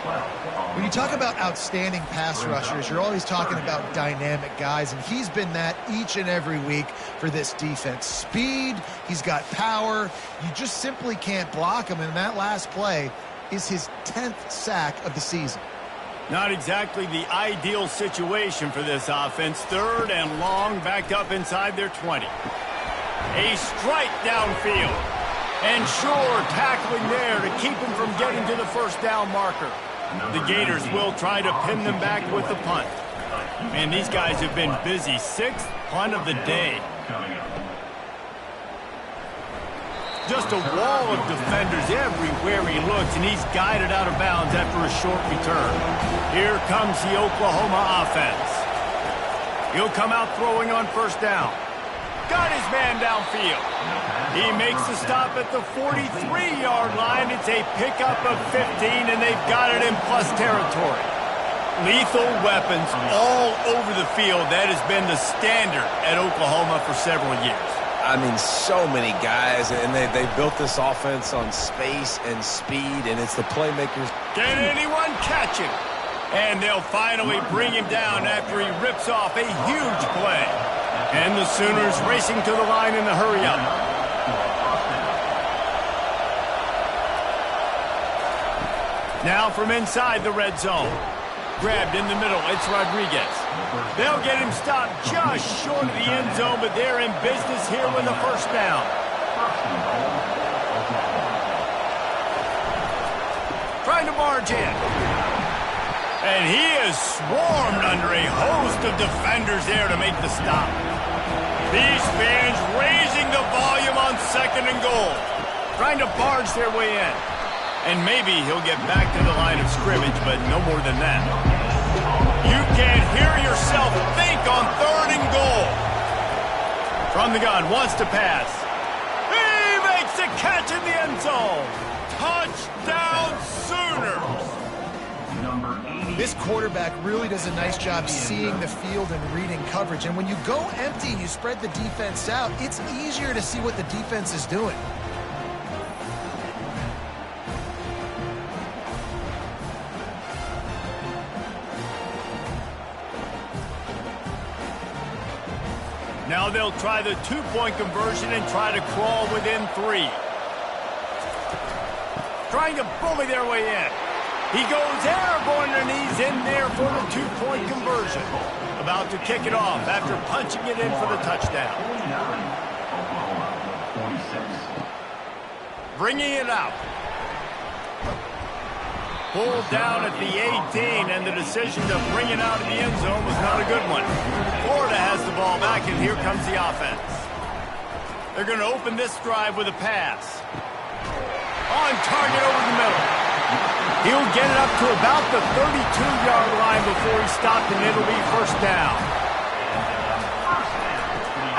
When you talk about outstanding pass rushers, you're always talking about dynamic guys, and he's been that each and every week for this defense. Speed, he's got power. You just simply can't block him, and that last play is his 10th sack of the season. Not exactly the ideal situation for this offense. Third and long, backed up inside their 20. A strike downfield. And sure, tackling there to keep him from getting to the first down marker. The Gators will try to pin them back with the punt. Man, these guys have been busy. 6th punt of the day. Just a wall of defenders everywhere he looks, and he's guided out of bounds after a short return. Here comes the Oklahoma offense. He'll come out throwing on first down. Got his man downfield. He makes the stop at the 43-yard line. It's a pickup of 15, and they've got it in plus territory. Lethal weapons all over the field. That has been the standard at Oklahoma for several years. I mean, so many guys, and they built this offense on space and speed, and it's the playmakers. Can anyone catch him? And they'll finally bring him down after he rips off a huge play. And the Sooners racing to the line in the hurry-up. Now from inside the red zone. Grabbed in the middle, it's Rodriguez. They'll get him stopped just short of the end zone, but they're in business here with a first down. Trying to barge in. And he is swarmed under a host of defenders there to make the stop. These fans raising the volume on 2nd and goal. Trying to barge their way in. And maybe he'll get back to the line of scrimmage, but no more than that. You can't hear yourself think on 3rd and goal. From the gun, wants to pass. He makes a catch in the end zone. Touchdown Sooners. This quarterback really does a nice job seeing the field and reading coverage. And when you go empty and you spread the defense out, it's easier to see what the defense is doing. Now they'll try the 2-point conversion and try to crawl within 3. Trying to bully their way in. He goes airborne and he's in there for the 2-point conversion. About to kick it off after punching it in for the touchdown. Bringing it out. Pulled down at the 18, and the decision to bring it out of the end zone was not a good one. Florida has the ball back, and here comes the offense. They're going to open this drive with a pass. On target over the middle. He'll get it up to about the 32-yard line before he stopped, and it'll be first down.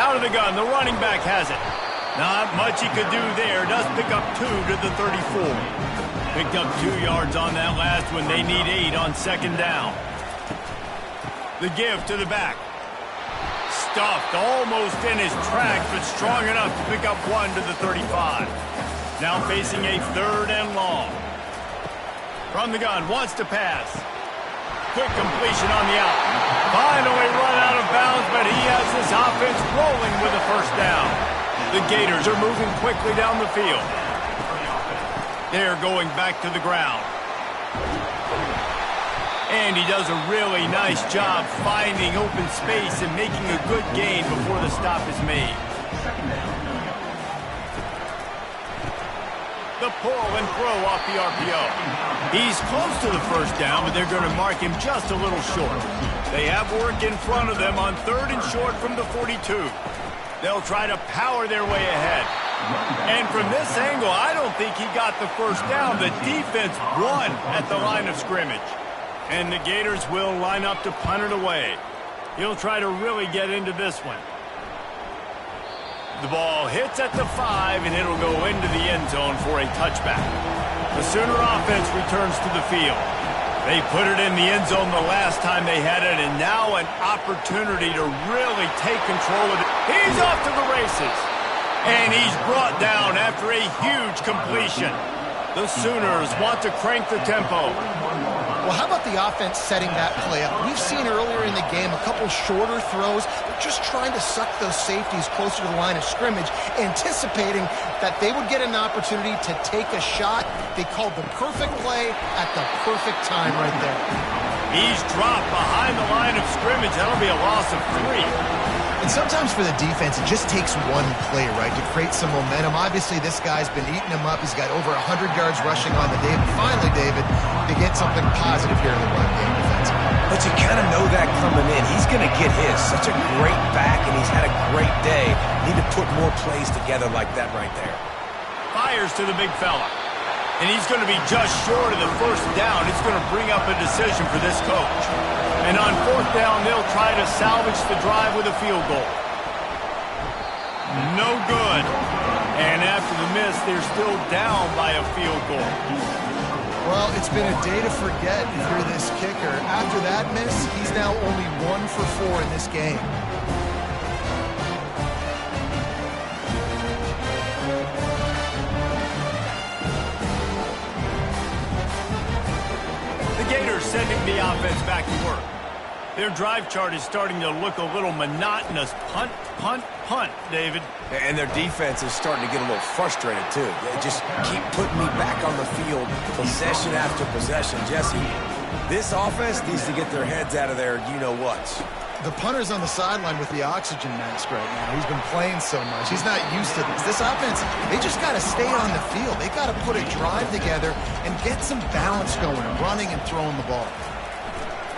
Out of the gun, the running back has it. Not much he could do there. Does pick up 2 to the 34. Picked up 2 yards on that last one. They need 8 on second down. The give to the back. Stuffed almost in his tracks, but strong enough to pick up 1 to the 35. Now facing a 3rd and long. From the gun, wants to pass. Quick completion on the out. Finally run out of bounds, but he has his offense rolling with a first down. The Gators are moving quickly down the field. They're going back to the ground. And he does a really nice job finding open space and making a good gain before the stop is made. The pull and throw off the RPO. He's close to the first down, but they're going to mark him just a little short. They have work in front of them on 3rd and short from the 42. They'll try to power their way ahead. And from this angle, I don't think he got the first down. The defense won at the line of scrimmage. And the Gators will line up to punt it away. He'll try to really get into this one. The ball hits at the 5, and it'll go into the end zone for a touchback. The Sooner offense returns to the field. They put it in the end zone the last time they had it, and now an opportunity to really take control of it. He's off to the races, and he's brought down after a huge completion. The Sooners want to crank the tempo. Well, how about the offense setting that play up? We've seen earlier in the game a couple shorter throws. They're just trying to suck those safeties closer to the line of scrimmage, anticipating that they would get an opportunity to take a shot. They called the perfect play at the perfect time right there. He's dropped behind the line of scrimmage. That'll be a loss of 3. And sometimes for the defense, it just takes one play, right, to create some momentum. Obviously, this guy's been eating him up. He's got over 100 yards rushing on the day. But finally, David, they get something positive here in the run game defensively. But you kind of know that coming in. He's going to get his. Such a great back, and he's had a great day. Need to put more plays together like that right there. Fires to the big fella. And he's going to be just short of the first down. It's going to bring up a decision for this coach. And on 4th down, they'll try to salvage the drive with a field goal. No good. And after the miss, they're still down by a field goal. Well, it's been a day to forget if you're this kicker. After that miss, he's now only 1 for 4 in this game. Gators sending the offense back to work. Their drive chart is starting to look a little monotonous. Punt, punt, punt, David. And their defense is starting to get a little frustrated, too. They just keep putting me back on the field, possession after possession. Jesse, this offense needs to get their heads out of their you-know-whats. The punter's on the sideline with the oxygen mask right now. He's been playing so much. He's not used to this. This offense, they just got to stay on the field. They got to put a drive together and get some balance going, running and throwing the ball.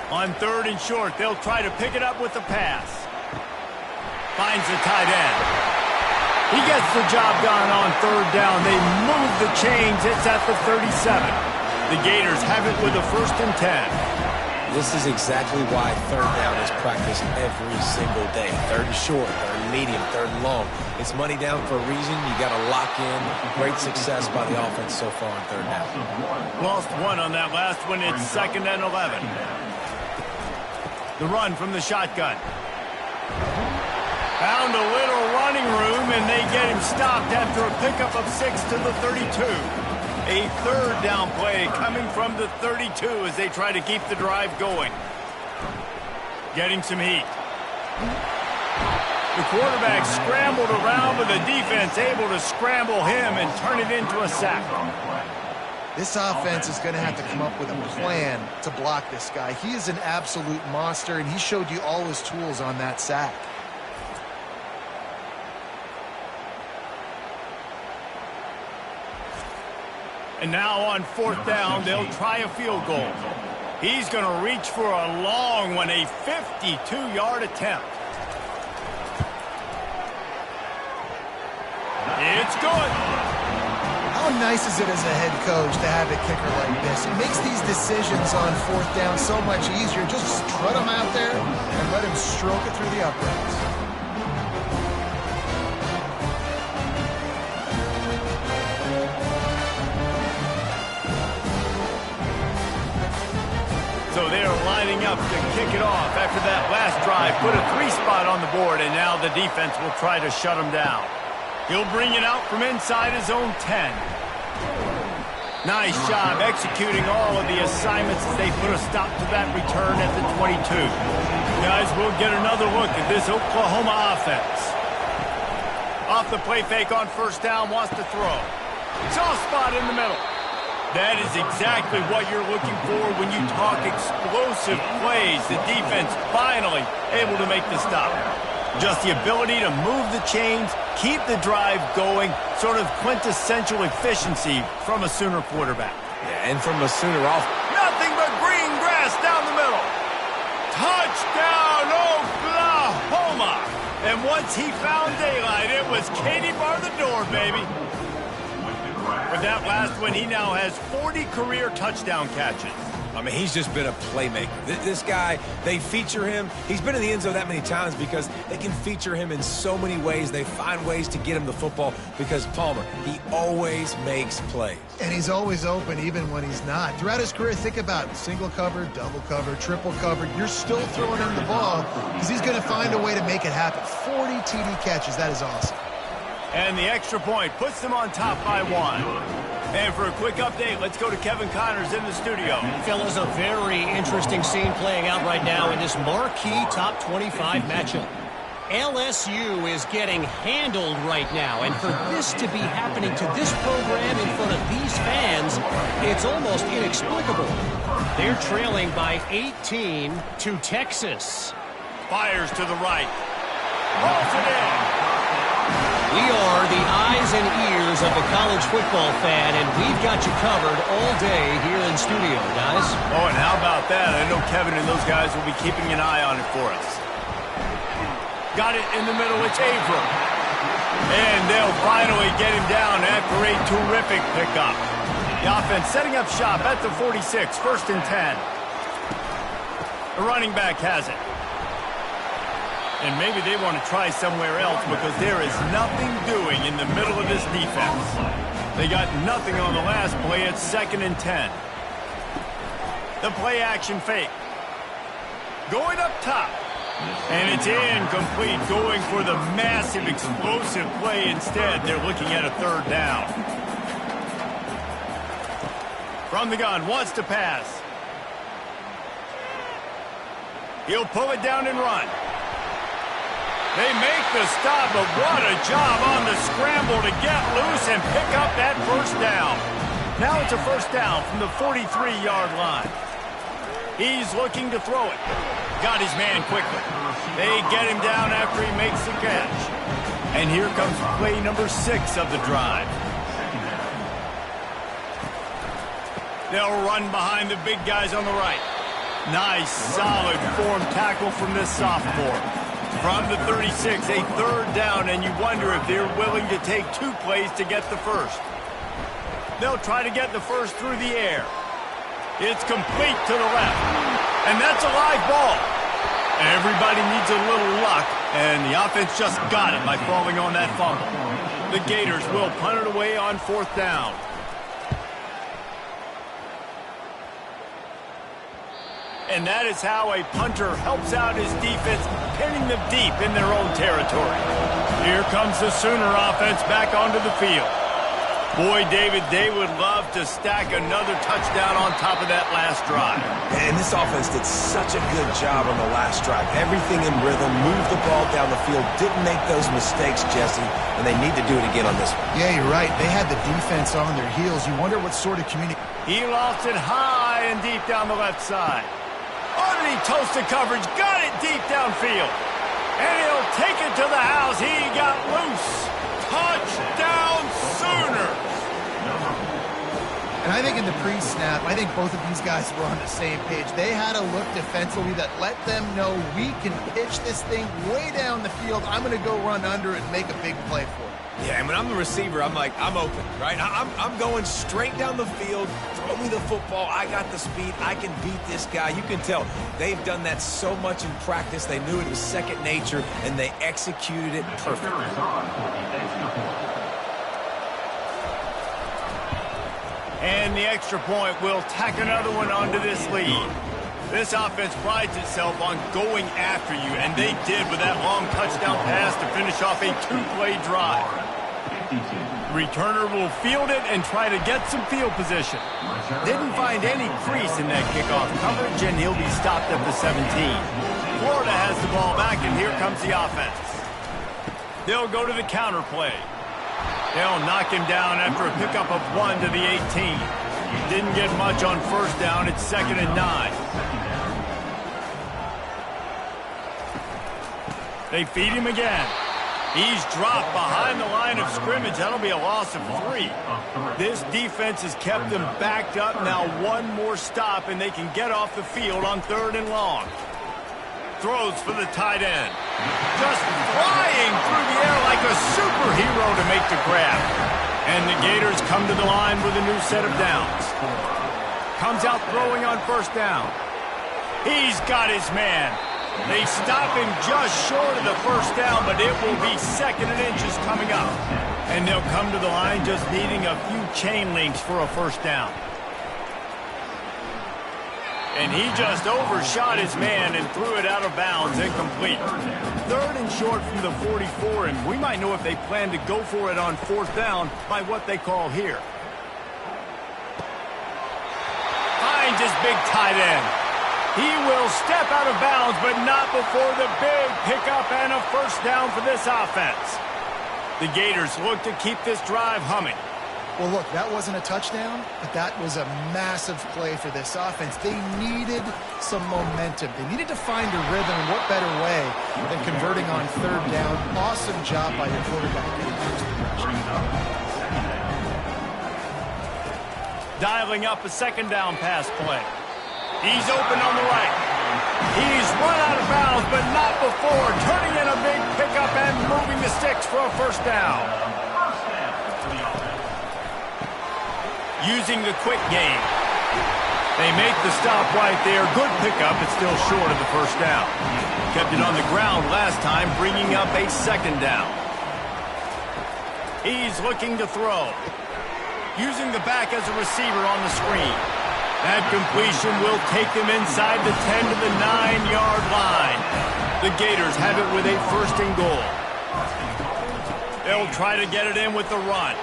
On 3rd and short, they'll try to pick it up with the pass. Finds the tight end. He gets the job done on 3rd down. They move the chains. It's at the 37. The Gators have it with a 1st and 10. This is exactly why 3rd down is practiced every single day. 3rd and short, 3rd and medium, 3rd and long. It's money down for a reason. You got to lock in. Great success by the offense so far on 3rd down. Lost 1 on that last one. It's 2nd and 11. The run from the shotgun. Found a little running room, and they get him stopped after a pickup of 6 to the 32. A 3rd down play coming from the 32 as they try to keep the drive going. Getting some heat. The quarterback scrambled around, but the defense able to scramble him and turn it into a sack. This offense is going to have to come up with a plan to block this guy. He is an absolute monster, and he showed you all his tools on that sack. And now on 4th down, they'll try a field goal. He's going to reach for a long one, a 52-yard attempt. It's good. How nice is it as a head coach to have a kicker like this? It makes these decisions on fourth down so much easier. Just strut him out there and let him stroke it through the uprights. So they're lining up to kick it off after that last drive. Put a 3-spot on the board, and now the defense will try to shut him down. He'll bring it out from inside his own 10. Nice job executing all of the assignments as they put a stop to that return at the 22. Guys, we'll get another look at this Oklahoma offense. Off the play fake on first down, wants to throw. Soft spot in the middle. That is exactly what you're looking for when you talk explosive plays. The defense finally able to make the stop. Just the ability to move the chains, keep the drive going, sort of quintessential efficiency from a Sooner quarterback. Yeah, and from a Sooner off. Nothing but green grass down the middle. Touchdown, Oklahoma! And once he found daylight, it was Katie bar the door, baby. With that last one, he now has 40 career touchdown catches. I mean, he's just been a playmaker. This guy, they feature him. He's been in the end zone that many times because they can feature him in so many ways. They find ways to get him the football because Palmer, he always makes plays. And he's always open even when he's not. Throughout his career, think about single cover, double cover, triple cover. You're still throwing him the ball because he's going to find a way to make it happen. 40 TD catches. That is awesome. And the extra point puts them on top by 1. And for a quick update, let's go to Kevin Connors in the studio. Fellas, a very interesting scene playing out right now in this marquee top 25 matchup. LSU is getting handled right now, and for this to be happening to this program in front of these fans, it's almost inexplicable. They're trailing by 18 to Texas. Fires to the right. Rolls it in. We are the eyes and ears of the college football fan, and we've got you covered all day here in studio, guys. Oh, and how about that? I know Kevin and those guys will be keeping an eye on it for us. Got it in the middle. It's Abram. And they'll finally get him down after a terrific pickup. The offense setting up shop at the 46, 1st and 10. The running back has it. And maybe they want to try somewhere else because there is nothing doing in the middle of this defense. They got nothing on the last play. It's 2nd and 10. The play action fake. Going up top. And it's incomplete. Going for the massive explosive play instead. They're looking at a 3rd down. From the gun, wants to pass. He'll pull it down and run. They make the stop, but what a job on the scramble to get loose and pick up that 1st down. Now it's a 1st down from the 43-yard line. He's looking to throw it. Got his man quickly. They get him down after he makes the catch. And here comes play number 6 of the drive. They'll run behind the big guys on the right. Nice, solid form tackle from this sophomore. From the 36, a 3rd down, and you wonder if they're willing to take 2 plays to get the 1st. They'll try to get the 1st through the air. It's complete to the left, and that's a live ball. Everybody needs a little luck, and the offense just got it by falling on that fumble. The Gators will punt it away on 4th down. And that is how a punter helps out his defense, pinning them deep in their own territory. Here comes the Sooner offense back onto the field. Boy, David, they would love to stack another touchdown on top of that last drive. And this offense did such a good job on the last drive. Everything in rhythm, moved the ball down the field, didn't make those mistakes, Jesse, and they need to do it again on this one. Yeah, you're right. They had the defense on their heels. You wonder what sort of communication. He lost it high and deep down the left side. Underneath toasted coverage, got it deep downfield. And he'll take it to the house. He got loose. Touchdown, Sooners! And I think in the pre-snap, I think both of these guys were on the same page. They had a look defensively that let them know we can pitch this thing way down the field. I'm going to go run under it and make a big play for it. Yeah, and when I'm the receiver, I'm like, I'm open, right? I'm going straight down the field. Throw me the football. I got the speed. I can beat this guy. You can tell they've done that so much in practice. They knew it was second nature, and they executed it perfectly. And the extra point will tack another one onto this lead. This offense prides itself on going after you, and they did with that long touchdown pass to finish off a two-play drive. The returner will field it and try to get some field position. Didn't find any crease in that kickoff coverage, and he'll be stopped at the 17. Florida has the ball back, and here comes the offense. They'll go to the counter play. They'll knock him down after a pickup of 1 to the 18. Didn't get much on first down. It's 2nd and 9. They feed him again. He's dropped behind the line of scrimmage. That'll be a loss of 3. This defense has kept them backed up. Now one more stop, and they can get off the field on 3rd and long. Throws for the tight end. Just flying through the air like a superhero to make the grab. And the Gators come to the line with a new set of downs. Comes out throwing on first down. He's got his man. They stop him just short of the first down, but it will be 2nd and inches coming up. And they'll come to the line just needing a few chain links for a first down. And he just overshot his man and threw it out of bounds, incomplete. 3rd and short from the 44, and we might know if they plan to go for it on 4th down by what they call here. Finds his big tight end. He will step out of bounds, but not before the big pickup and a first down for this offense. The Gators look to keep this drive humming. Well, look, that wasn't a touchdown, but that was a massive play for this offense. They needed some momentum. They needed to find a rhythm, and what better way than converting on 3rd down. Awesome job by your quarterback getting first progression. Dialing up a 2nd down pass play. He's open on the right. He's run out of bounds, but not before turning in a big pickup and moving the sticks for a first down. Using the quick game. They make the stop right there. Good pickup, but still short of the first down. Kept it on the ground last time, bringing up a 2nd down. He's looking to throw. Using the back as a receiver on the screen. That completion will take them inside the 10 to the 9-yard line. The Gators have it with a 1st and goal. They'll try to get it in with the run.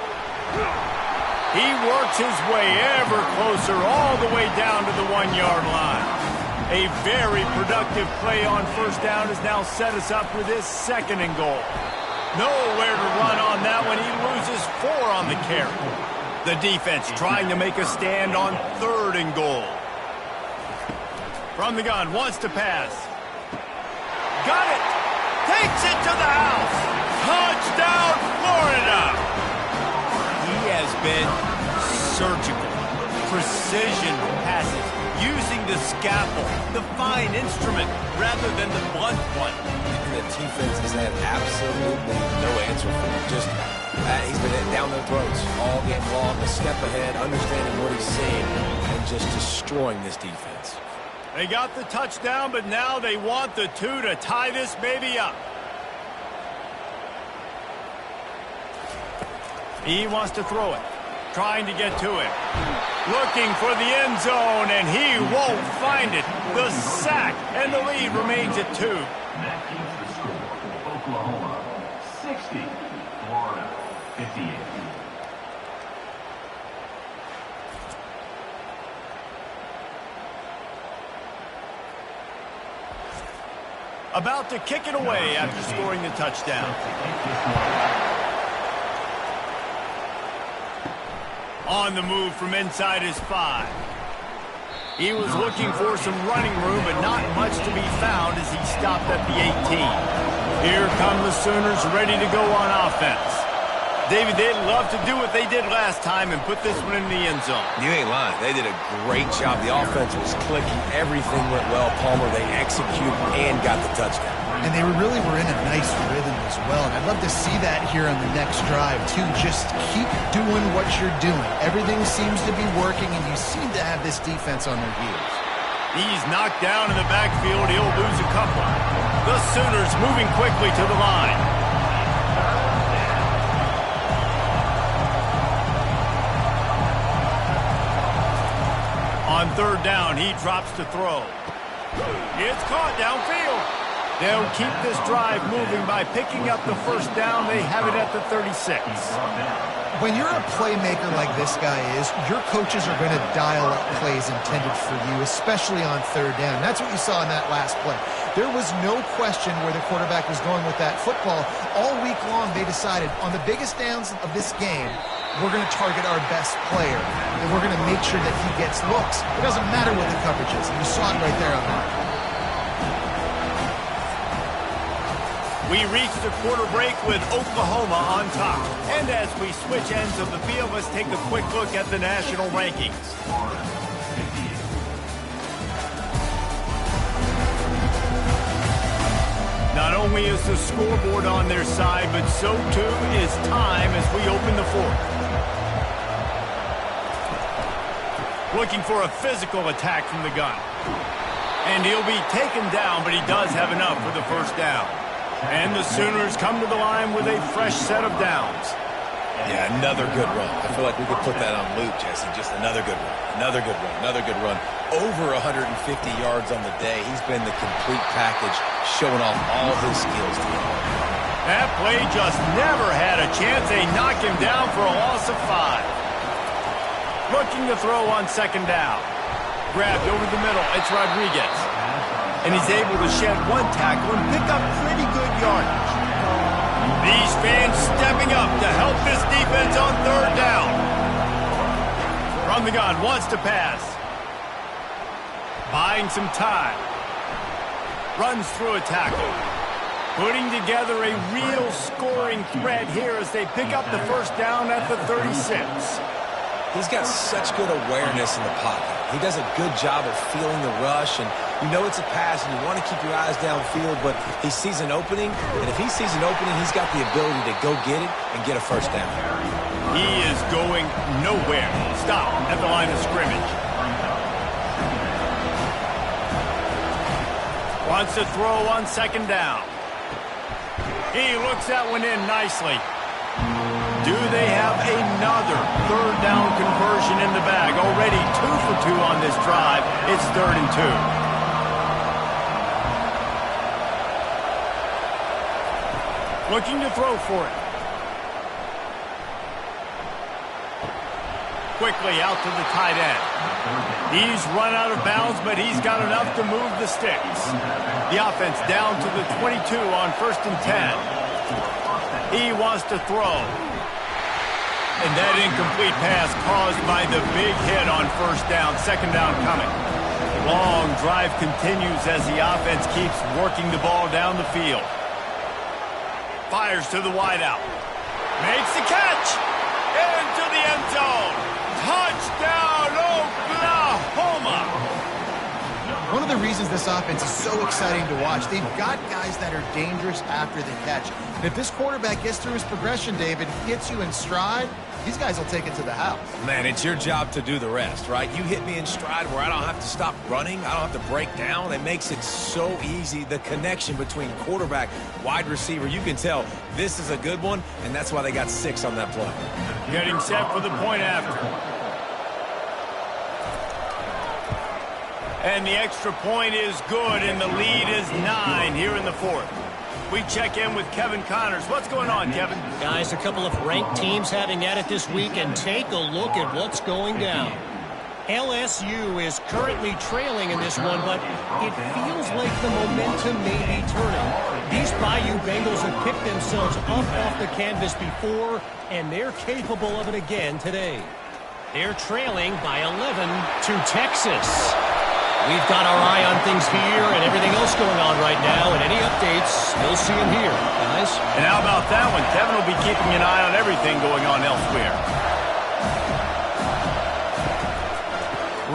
He works his way ever closer all the way down to the 1-yard line. A very productive play on first down has now set us up with his 2nd and goal. Nowhere to run on that one. He loses 4 on the carry. The defense trying to make a stand on 3rd and goal. From the gun, wants to pass. Got it! Takes it to the house! Touchdown, Florida! He has been surgical. Precision passes. Using the scalpel, the fine instrument, rather than the blunt one. And the defense has had absolutely no answer for him. Just he's been down their throats all game long, a step ahead, understanding what he's seeing, and just destroying this defense. They got the touchdown, but now they want the 2 to tie this baby up. He wants to throw it, trying to get to it. Looking for the end zone, and he won't find it. The sack, and the lead remains at 2. That keeps the score. Oklahoma 60, Florida 58. About to kick it away after scoring the touchdown. On the move from inside his 5. He was looking for some running room, but not much to be found as he stopped at the 18. Here come the Sooners ready to go on offense. David, they'd love to do what they did last time and put this one in the end zone. You ain't lying. They did a great job. The offense was clicking. Everything went well. Palmer, they executed and got the touchdown. And they really were in a nice rhythm as well. And I'd love to see that here on the next drive, too. Just keep doing what you're doing. Everything seems to be working, and you seem to have this defense on their heels. He's knocked down in the backfield. He'll lose a couple. The Sooners moving quickly to the line. On third down, he drops to throw. It's caught downfield. They'll keep this drive moving by picking up the first down. They have it at the 36. When you're a playmaker like this guy is, your coaches are going to dial up plays intended for you, especially on third down. That's what you saw in that last play. There was no question where the quarterback was going with that football. All week long, they decided on the biggest downs of this game, we're going to target our best player, and we're going to make sure that he gets looks. It doesn't matter what the coverage is. You saw it right there on that. We reach the quarter break with Oklahoma on top. And as we switch ends of the field, let's take a quick look at the national rankings. Not only is the scoreboard on their side, but so too is time as we open the fourth. Looking for a physical attack from the gun. And he'll be taken down, but he does have enough for the first down. And the Sooners come to the line with a fresh set of downs. Yeah, another good run. I feel like we could put that on loop, Jesse. Just another good run. Another good run. Another good run. Over 150 yards on the day. He's been the complete package, showing off all his skills today. That play just never had a chance. They knock him down for a loss of 5. Looking to throw on second down. Grabbed over the middle. It's Rodriguez. And he's able to shed one tackle and pick up pretty good yardage. These fans stepping up to help this defense on third down. From the gun, wants to pass. Buying some time. Runs through a tackle. Putting together a real scoring threat here as they pick up the first down at the 36. He's got such good awareness in the pocket. He does a good job of feeling the rush, and you know it's a pass, and you want to keep your eyes downfield, but he sees an opening, and if he sees an opening, he's got the ability to go get it and get a first down. He is going nowhere. Stop at the line of scrimmage. Wants to throw on second down. He looks that one in nicely. Do they have another third down conversion in the bag? Already 2 for 2 on this drive. It's 3rd and 2. Looking to throw for it. Quickly out to the tight end. He's run out of bounds, but he's got enough to move the sticks. The offense down to the 22 on 1st and 10. He wants to throw. And that incomplete pass caused by the big hit on first down. Second down coming. Long drive continues as the offense keeps working the ball down the field. Fires to the wideout. Makes the catch. Into the end zone. Touchdown, Oklahoma. One of the reasons this offense is so exciting to watch, they've got guys that are dangerous after the catch. And if this quarterback gets through his progression, David, gets you in stride, these guys will take it to the house. Man, it's your job to do the rest, right? You hit me in stride where I don't have to stop running. I don't have to break down. It makes it so easy. The connection between quarterback, wide receiver, you can tell this is a good one, and that's why they got 6 on that play. Getting set for the point after. And the extra point is good, and the lead is 9 here in the fourth. We check in with Kevin Connors. What's going on, Kevin? Guys, a couple of ranked teams having at it this week, and take a look at what's going down. LSU is currently trailing in this one, but it feels like the momentum may be turning. These Bayou Bengals have picked themselves up off the canvas before, and they're capable of it again today. They're trailing by 11 to Texas. We've got our eye on things here and everything else going on right now, and any updates, you'll see them here, guys. And how about that one? Kevin will be keeping an eye on everything going on elsewhere.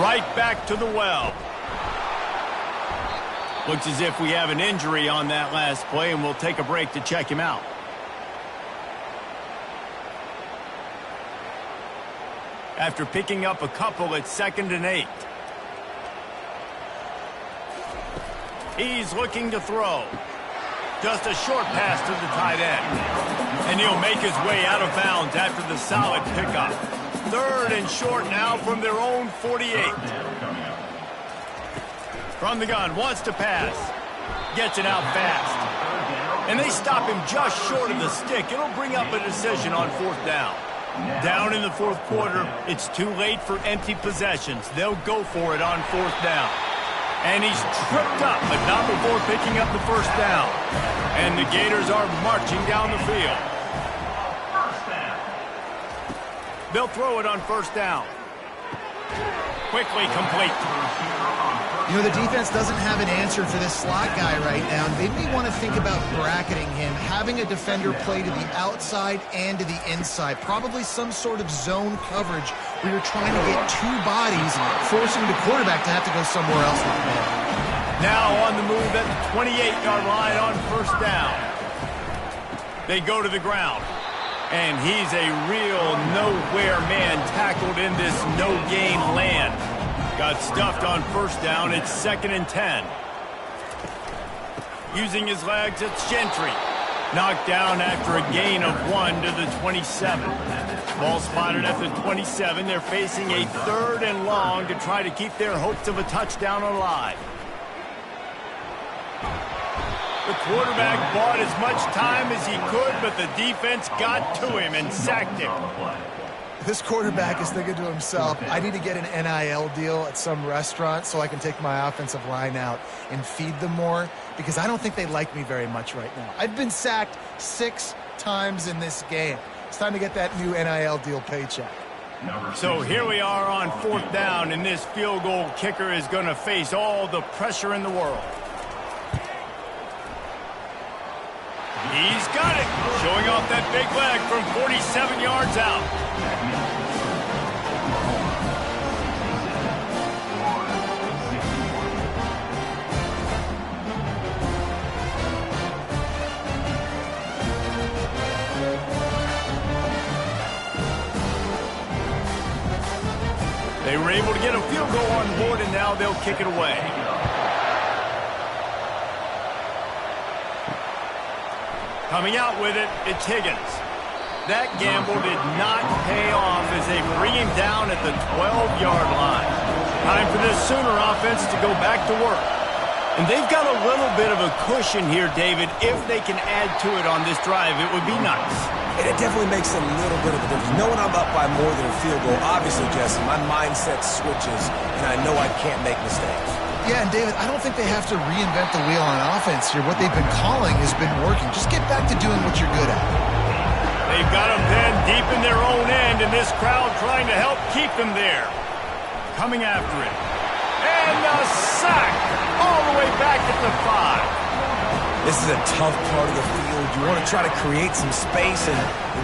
Right back to the well. Looks as if we have an injury on that last play, and we'll take a break to check him out. After picking up a couple at 2nd and 8. He's looking to throw. Just a short pass to the tight end. And he'll make his way out of bounds after the solid pickup. 3rd and short now from their own 48. From the gun, wants to pass. Gets it out fast. And they stop him just short of the stick. It'll bring up a decision on 4th down. Down in the 4th quarter, it's too late for empty possessions. They'll go for it on 4th down. And he's tripped up, but not before picking up the 1st down. And the Gators are marching down the field. They'll throw it on 1st down. Quickly complete. You know, the defense doesn't have an answer for this slot guy right now. They may want to think about bracketing him, having a defender play to the outside and to the inside. Probably some sort of zone coverage where you're trying to get 2 bodies, forcing the quarterback to have to go somewhere else with the ball. Now on the move at the 28-yard line on 1st down. They go to the ground. And he's a real nowhere man tackled in this no-gain land. Got stuffed on 1st down. It's 2nd and 10. Using his legs, it's Gentry. Knocked down after a gain of 1 to the 27. Ball spotted at the 27. They're facing a 3rd and long to try to keep their hopes of a touchdown alive. The quarterback bought as much time as he could, but the defense got to him and sacked him. This quarterback is thinking to himself, I need to get an NIL deal at some restaurant so I can take my offensive line out and feed them more, because I don't think they like me very much right now. I've been sacked 6 times in this game. It's time to get that new NIL deal paycheck. So here we are on 4th down, and this field goal kicker is going to face all the pressure in the world. He's got it, showing off that big leg from 47 yards out. They were able to get a field goal on board, and now they'll kick it away. Coming out with it, it's Higgins. That gamble did not pay off as they bring him down at the 12-yard line. Time for this Sooner offense to go back to work. And they've got a little bit of a cushion here, David. If they can add to it on this drive, it would be nice. And it definitely makes a little bit of a difference. Knowing I'm up by more than a field goal, obviously, Jesse, my mindset switches, and I know I can't make mistakes. Yeah, and David, I don't think they have to reinvent the wheel on offense here. What they've been calling has been working. Just get back to doing what you're good at. They've got them then deep in their own end, and this crowd trying to help keep them there. Coming after it. And a sack all the way back at the 5. This is a tough part of the field. You want to try to create some space and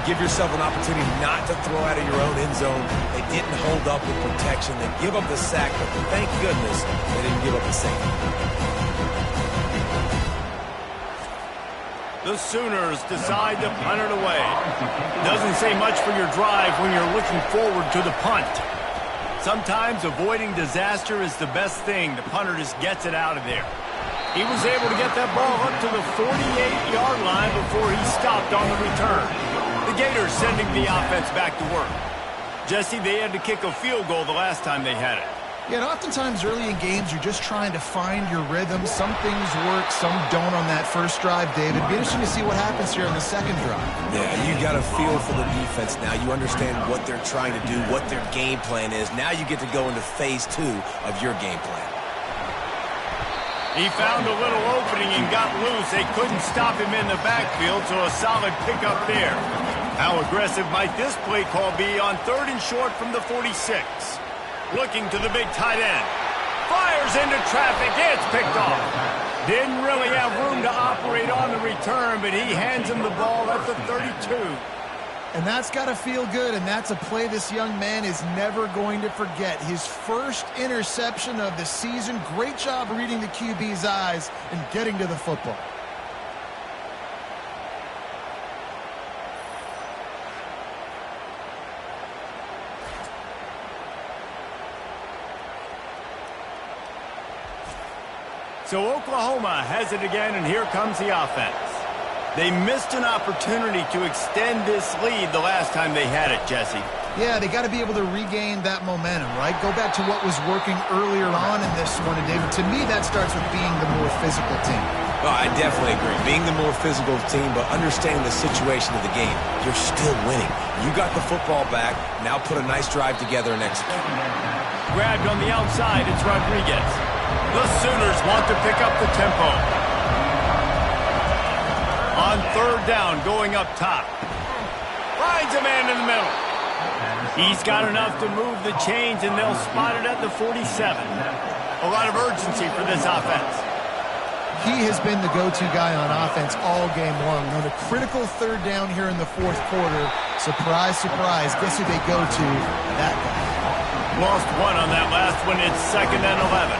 give yourself an opportunity not to throw out of your own end zone. They didn't hold up with protection. They give up the sack, but thank goodness they didn't give up the safety. The Sooners decide to punt it away. Doesn't say much for your drive when you're looking forward to the punt. Sometimes avoiding disaster is the best thing. The punter just gets it out of there. He was able to get that ball up to the 48-yard line before he stopped on the return. The Gators sending the offense back to work. Jesse, they had to kick a field goal the last time they had it. Yeah, and oftentimes early in games, you're just trying to find your rhythm. Some things work, some don't on that first drive, David. Be interesting to see what happens here in the second drive. Yeah, you got a feel for the defense now. You understand what they're trying to do, what their game plan is. Now you get to go into phase 2 of your game plan. He found a little opening and got loose. They couldn't stop him in the backfield, so a solid pickup there. How aggressive might this play call be on 3rd and short from the 46? Looking to the big tight end. Fires into traffic. It's picked off. Didn't really have room to operate on the return, but he hands him the ball at the 32. And that's got to feel good, and that's a play this young man is never going to forget. His first interception of the season. Great job reading the QB's eyes and getting to the football. So Oklahoma has it again, and here comes the offense. They missed an opportunity to extend this lead the last time they had it, Jesse. Yeah, they got to be able to regain that momentum, right? Go back to what was working earlier on in this one. And, David, to me, that starts with being the more physical team. Oh, I definitely agree. Being the more physical team, but understanding the situation of the game. You're still winning. You got the football back. Now put a nice drive together and execute. Grabbed on the outside, it's Rodriguez. The Sooners want to pick up the tempo. On third down, going up top. Finds a man in the middle. He's got enough to move the chains, and they'll spot it at the 47. A lot of urgency for this offense. He has been the go-to guy on offense all game long. On a critical third down here in the fourth quarter, surprise, surprise, guess who they go to? That guy. Lost one on that last one. It's 2nd and 11.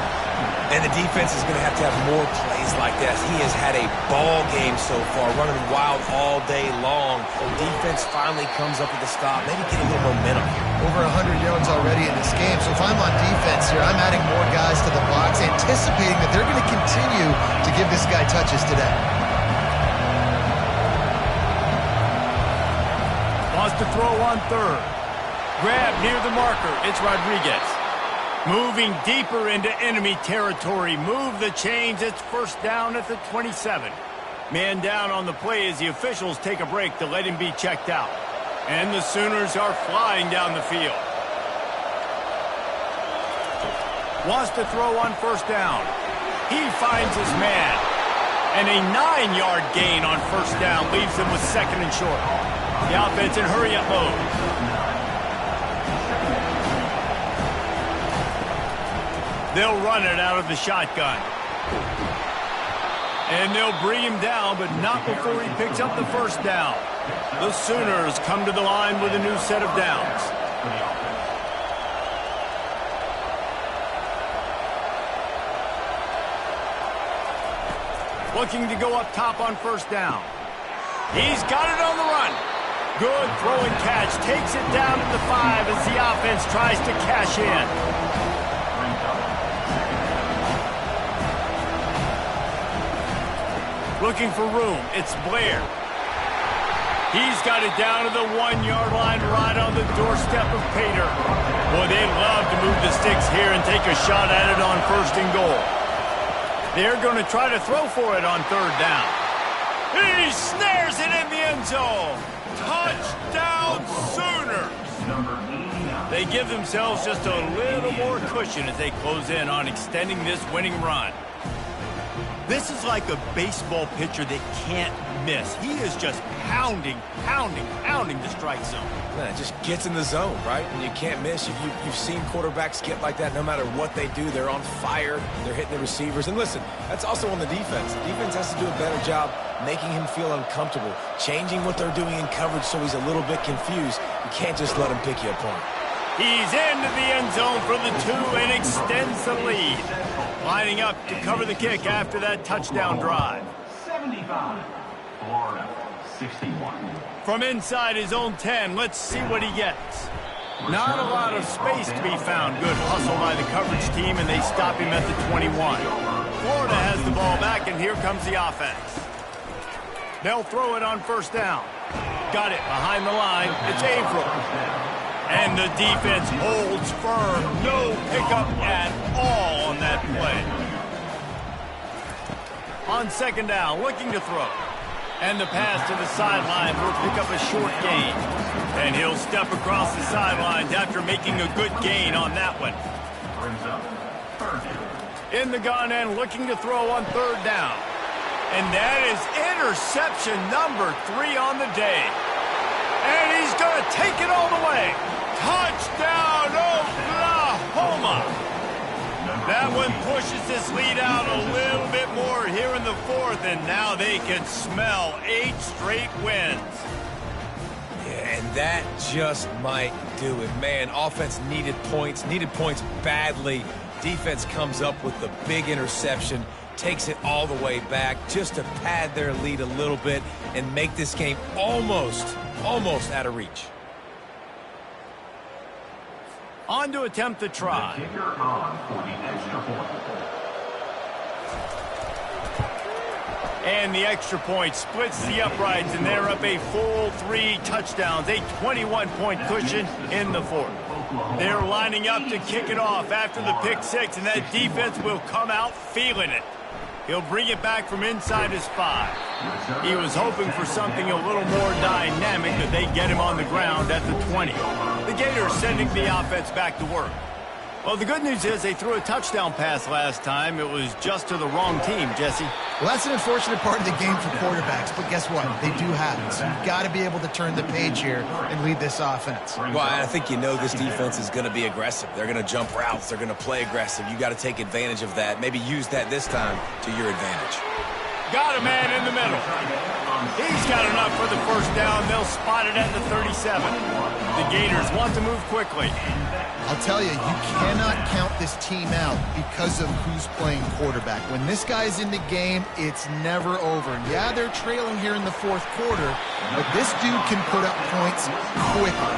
And the defense is going to have more plays like this. He has had a ball game so far, running wild all day long. Defense finally comes up with a stop, maybe getting a little momentum here. Over 100 yards already in this game. So if I'm on defense here, I'm adding more guys to the box, anticipating that they're going to continue to give this guy touches today. Wants to throw on third. Grab near the marker. It's Rodriguez. Moving deeper into enemy territory. Move the chains. It's first down at the 27. Man down on the play as the officials take a break to let him be checked out. And the Sooners are flying down the field. Wants to throw on first down. He finds his man. And a 9-yard gain on first down leaves him with 2nd and short. The offense in hurry-up mode. They'll run it out of the shotgun. And they'll bring him down, but not before he picks up the first down. The Sooners come to the line with a new set of downs. Looking to go up top on first down. He's got it on the run. Good throw and catch. Takes it down at the 5 as the offense tries to cash in. Looking for room. It's Blair. He's got it down to the 1-yard line right on the doorstep of Pater. Boy, they love to move the sticks here and take a shot at it on 1st and goal. They're going to try to throw for it on 3rd down. He snares it in the end zone. Touchdown Sooners. They give themselves just a little more cushion as they close in on extending this winning run. This is like a baseball pitcher that can't miss. He is just pounding the strike zone. Man, it just gets in the zone, right? And you can't miss. You've seen quarterbacks get like that no matter what they do. They're on fire. They're hitting the receivers. And listen, that's also on the defense. The defense has to do a better job making him feel uncomfortable, changing what they're doing in coverage so he's a little bit confused. You can't just let him pick you apart. He's into the end zone for the 2 and extends the lead. Lining up to cover the kick after that touchdown drive. 75, Florida, 61. From inside his own 10, let's see what he gets. Not a lot of space to be found. Good hustle by the coverage team, and they stop him at the 21. Florida has the ball back, and here comes the offense. They'll throw it on first down. Got it behind the line. It's Averill. And the defense holds firm. No pickup at all on that play. On 2nd down, looking to throw. And the pass to the sideline will pick up a short gain. And he'll step across the sidelines after making a good gain on that one. In the gun and looking to throw on 3rd down. And that is interception number 3 on the day. And he's going to take it all the way. Touchdown, Oklahoma! That one pushes this lead out a little bit more here in the 4th, and now they can smell 8 straight wins. Yeah, and that just might do it. Man, offense needed points badly. Defense comes up with the big interception, takes it all the way back just to pad their lead a little bit and make this game almost out of reach. On to attempt the try. Kicker on for the extra point. And the extra point splits the uprights, and they're up a full 3 touchdowns, a 21-point cushion in the fourth. They're lining up to kick it off after the pick 6, and that defense will come out feeling it. He'll bring it back from inside his 5. He was hoping for something a little more dynamic, that they get him on the ground at the 20. The Gators sending the offense back to work. Well, the good news is they threw a touchdown pass last time. It was just to the wrong team, Jesse. Well, that's an unfortunate part of the game for quarterbacks, but guess what? They do have it. So you've got to be able to turn the page here and lead this offense. Well, I think you know this defense is going to be aggressive. They're going to jump routes. They're going to play aggressive. You got to take advantage of that. Maybe use that this time to your advantage. Got a man in the middle. He's got enough for the first down. They'll spot it at the 37. The Gators want to move quickly. I'll tell you, you cannot count this team out because of who's playing quarterback. When this guy's in the game, it's never over. Yeah, they're trailing here in the fourth quarter, but this dude can put up points quickly.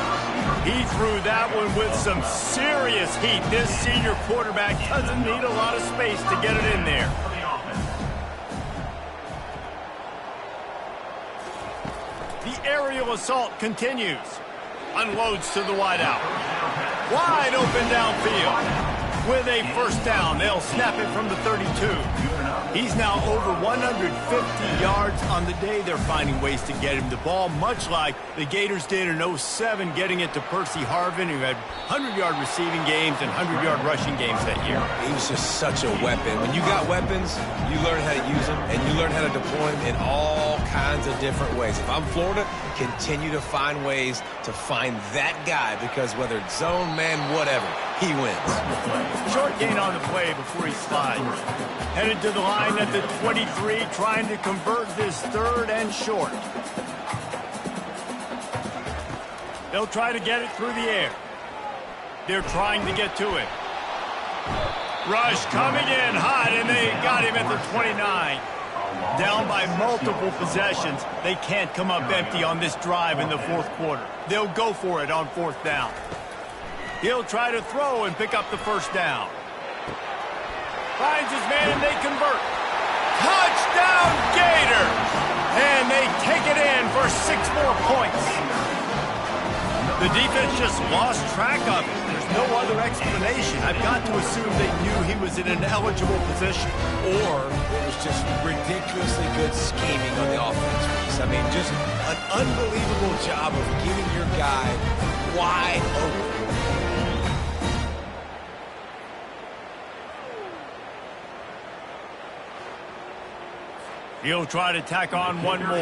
He threw that one with some serious heat. This senior quarterback doesn't need a lot of space to get it in there. The aerial assault continues. Unloads to the wideout. Wide open downfield. With a first down, they'll snap it from the 32. He's now over 150 yards on the day. They're finding ways to get him the ball, much like the Gators did in 07, getting it to Percy Harvin, who had 100-yard receiving games and 100-yard rushing games that year. He was just such a weapon. When you got weapons, you learn how to use them, and you learn how to deploy them in all kinds of different ways. If I'm Florida, continue to find ways to find that guy, because whether it's zone, man, whatever, he wins. Short gain on the play before he slides. Headed to the line at the 23, trying to convert this third and short. They'll try to get it through the air. They're trying to get to it. Rush coming in hot, and they got him at the 29. Down by multiple possessions. They can't come up empty on this drive in the fourth quarter. They'll go for it on fourth down. He'll try to throw and pick up the first down. Finds his man, and they convert. Touchdown, Gators! And they take it in for 6 more points. The defense just lost track of it. There's no other explanation. I've got to assume they knew he was in an eligible position. Or it was just ridiculously good scheming on the offense. I mean, just an unbelievable job of getting your guy wide open. He'll try to tack on one more.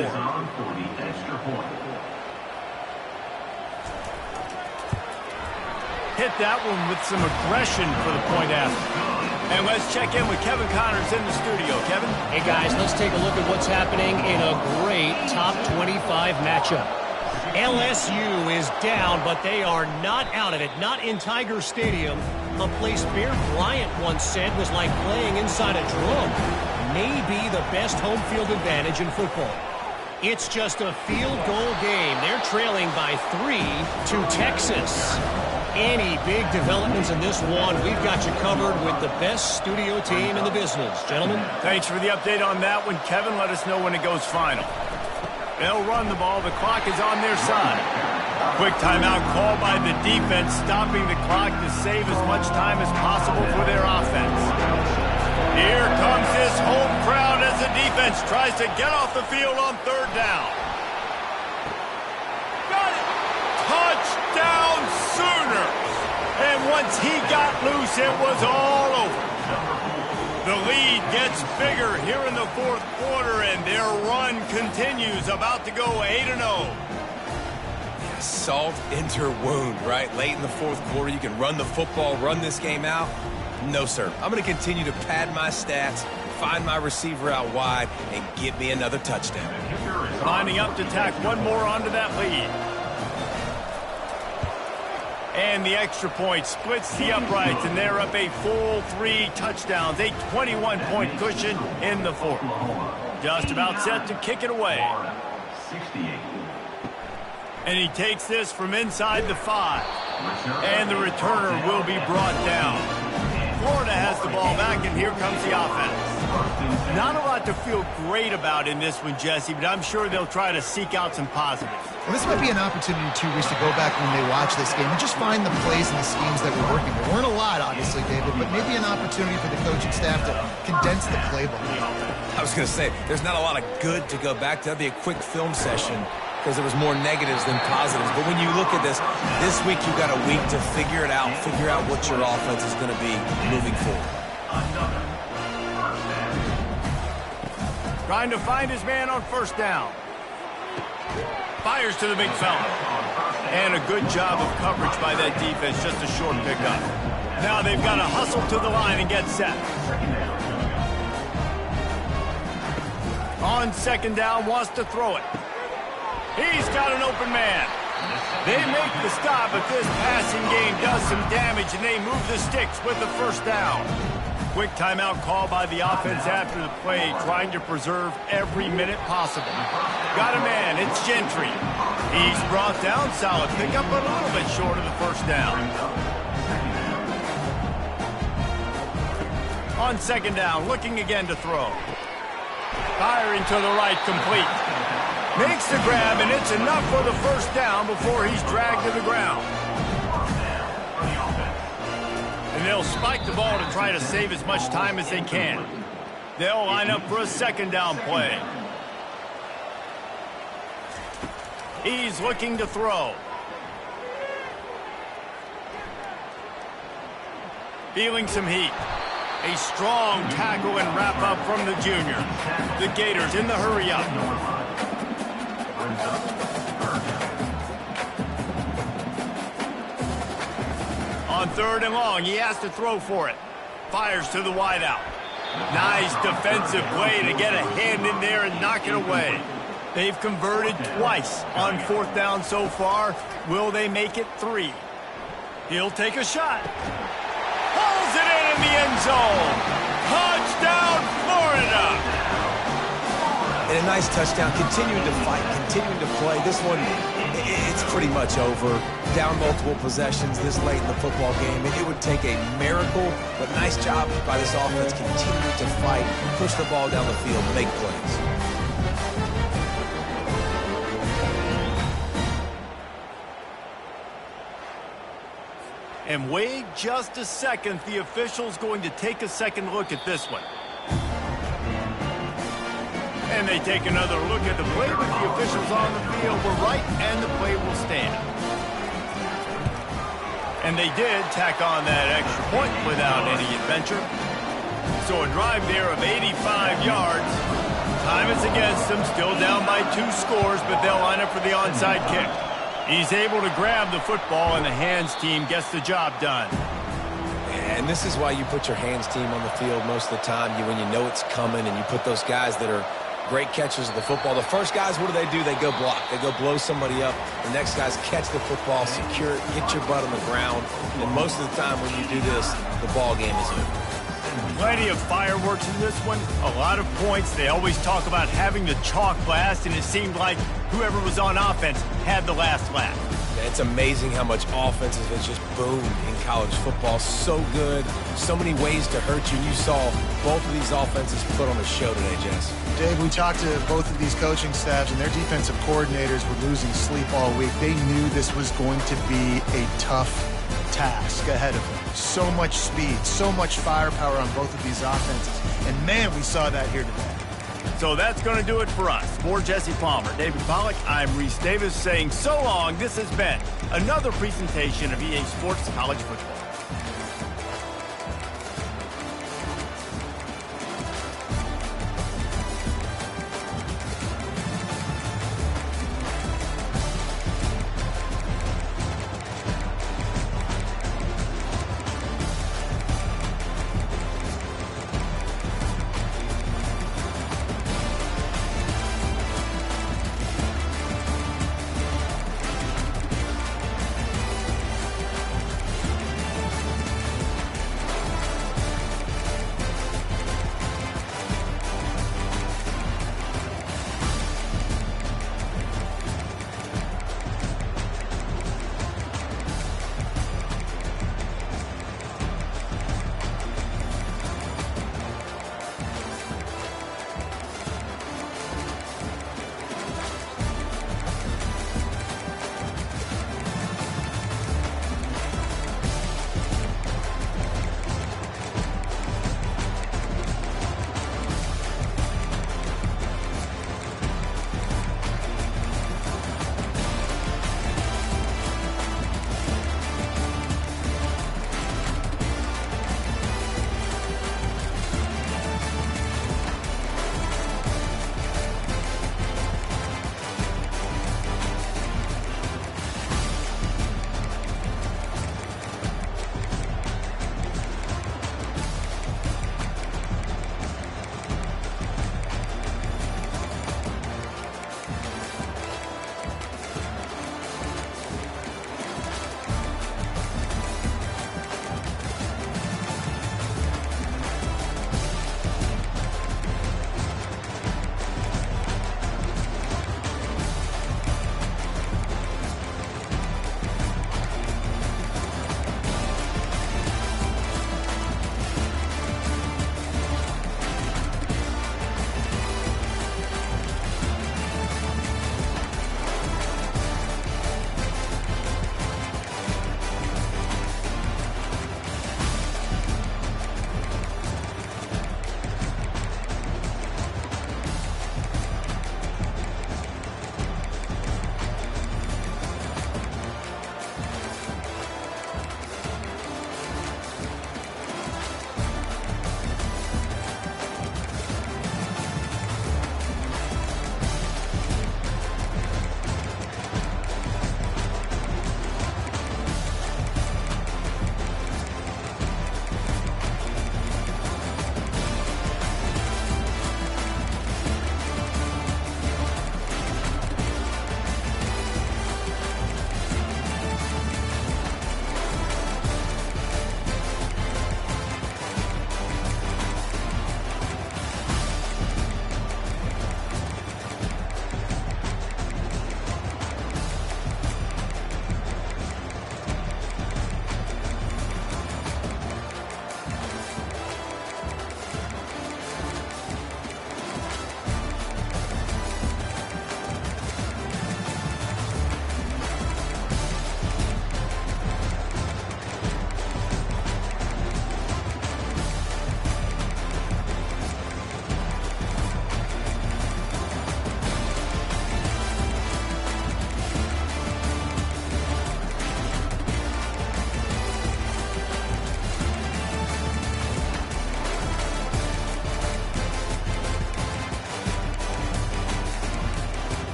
Hit that one with some aggression for the point after. And let's check in with Kevin Connors in the studio. Kevin? Hey, guys, let's take a look at what's happening in a great top 25 matchup. LSU is down, but they are not out of it. Not in Tiger Stadium, a place Bear Bryant once said was like playing inside a drum. Maybe the best home field advantage in football. It's just a field goal game. They're trailing by 3 to Texas. Any big developments in this one, we've got you covered with the best studio team in the business. Gentlemen? Thanks for the update on that one, Kevin. Let us know when it goes final. They'll run the ball. The clock is on their side. Quick timeout call by the defense, stopping the clock to save as much time as possible for their offense. Here comes this home crowd as the defense tries to get off the field on third down. Got it! Touchdown Sooners! And once he got loose, it was all over. The lead gets bigger here in the fourth quarter, and their run continues, about to go 8-0. Salt into wound, right? Late in the fourth quarter, you can run the football, run this game out. No, sir. I'm going to continue to pad my stats, find my receiver out wide, and get me another touchdown. Lining up to tack one more onto that lead. And the extra point splits the uprights, and they're up a full 3 touchdowns, a 21-point cushion in the fourth. Just about set to kick it away. 68. And he takes this from inside the 5. And the returner will be brought down. Florida has the ball back, and here comes the offense. Not a lot to feel great about in this one, Jesse, but I'm sure they'll try to seek out some positives. Well, this might be an opportunity, too, Reese, to go back when they watch this game and just find the plays and the schemes that were working. There weren't a lot, obviously, David, but maybe an opportunity for the coaching staff to condense the playbook. I was going to say, there's not a lot of good to go back to. That'd be a quick film session because there was more negatives than positives. But when you look at this week you've got a week to figure it out, figure out what your offense is going to be moving forward. Trying to find his man on first down. Fires to the big fella. And a good job of coverage by that defense, just a short pickup. Now they've got to hustle to the line and get set. On second down, wants to throw it. He's got an open man. They make the stop, but this passing game does some damage, and they move the sticks with the first down. Quick timeout call by the offense after the play, trying to preserve every minute possible. Got a man, it's Gentry. He's brought down, solid pickup, but a little bit short of the first down. On second down, looking again to throw. Firing to the right, complete. Makes the grab, and it's enough for the first down before he's dragged to the ground. And they'll spike the ball to try to save as much time as they can. They'll line up for a second down play. He's looking to throw. Feeling some heat. A strong tackle and wrap up from the junior. The Gators in the hurry up. On third and long, he has to throw for it. Fires to the wideout. Nice defensive play to get a hand in there and knock it away. They've converted twice on fourth down so far. Will they make it 3? He'll take a shot. Pulls it in the end zone. Touchdown, Florida. And a nice touchdown, continuing to fight, continuing to play. This one, it's pretty much over. Down multiple possessions this late in the football game. It would take a miracle, but nice job by this offense continuing to fight, push the ball down the field, make plays. And wait just a second. The official's going to take a second look at this one. And they take another look at the play, but the officials on the field were right, and the play will stand. And they did tack on that extra point without any adventure. So a drive there of 85 yards. Time is against them, still down by 2 scores, but they'll line up for the onside kick. He's able to grab the football, and the hands team gets the job done. And this is why you put your hands team on the field most of the time, when you know it's coming, and you put those guys that are great catchers of the football. The first guys, what do? They go block. They go blow somebody up. The next guys catch the football, secure it, get your butt on the ground. And most of the time when you do this, the ball game is over. Plenty of fireworks in this one. A lot of points. They always talk about having the chalk last, and it seemed like whoever was on offense had the last laugh. It's amazing how much offenses have just boomed in college football. So good. So many ways to hurt you. And you saw both of these offenses put on a show today, Jess. Dave, we talked to both of these coaching staffs, and their defensive coordinators were losing sleep all week. They knew this was going to be a tough task ahead of them. So much speed, so much firepower on both of these offenses. And, man, we saw that here today. So that's going to do it for us. For Jesse Palmer, David Pollack, I'm Reese Davis saying so long. This has been another presentation of EA Sports College Football.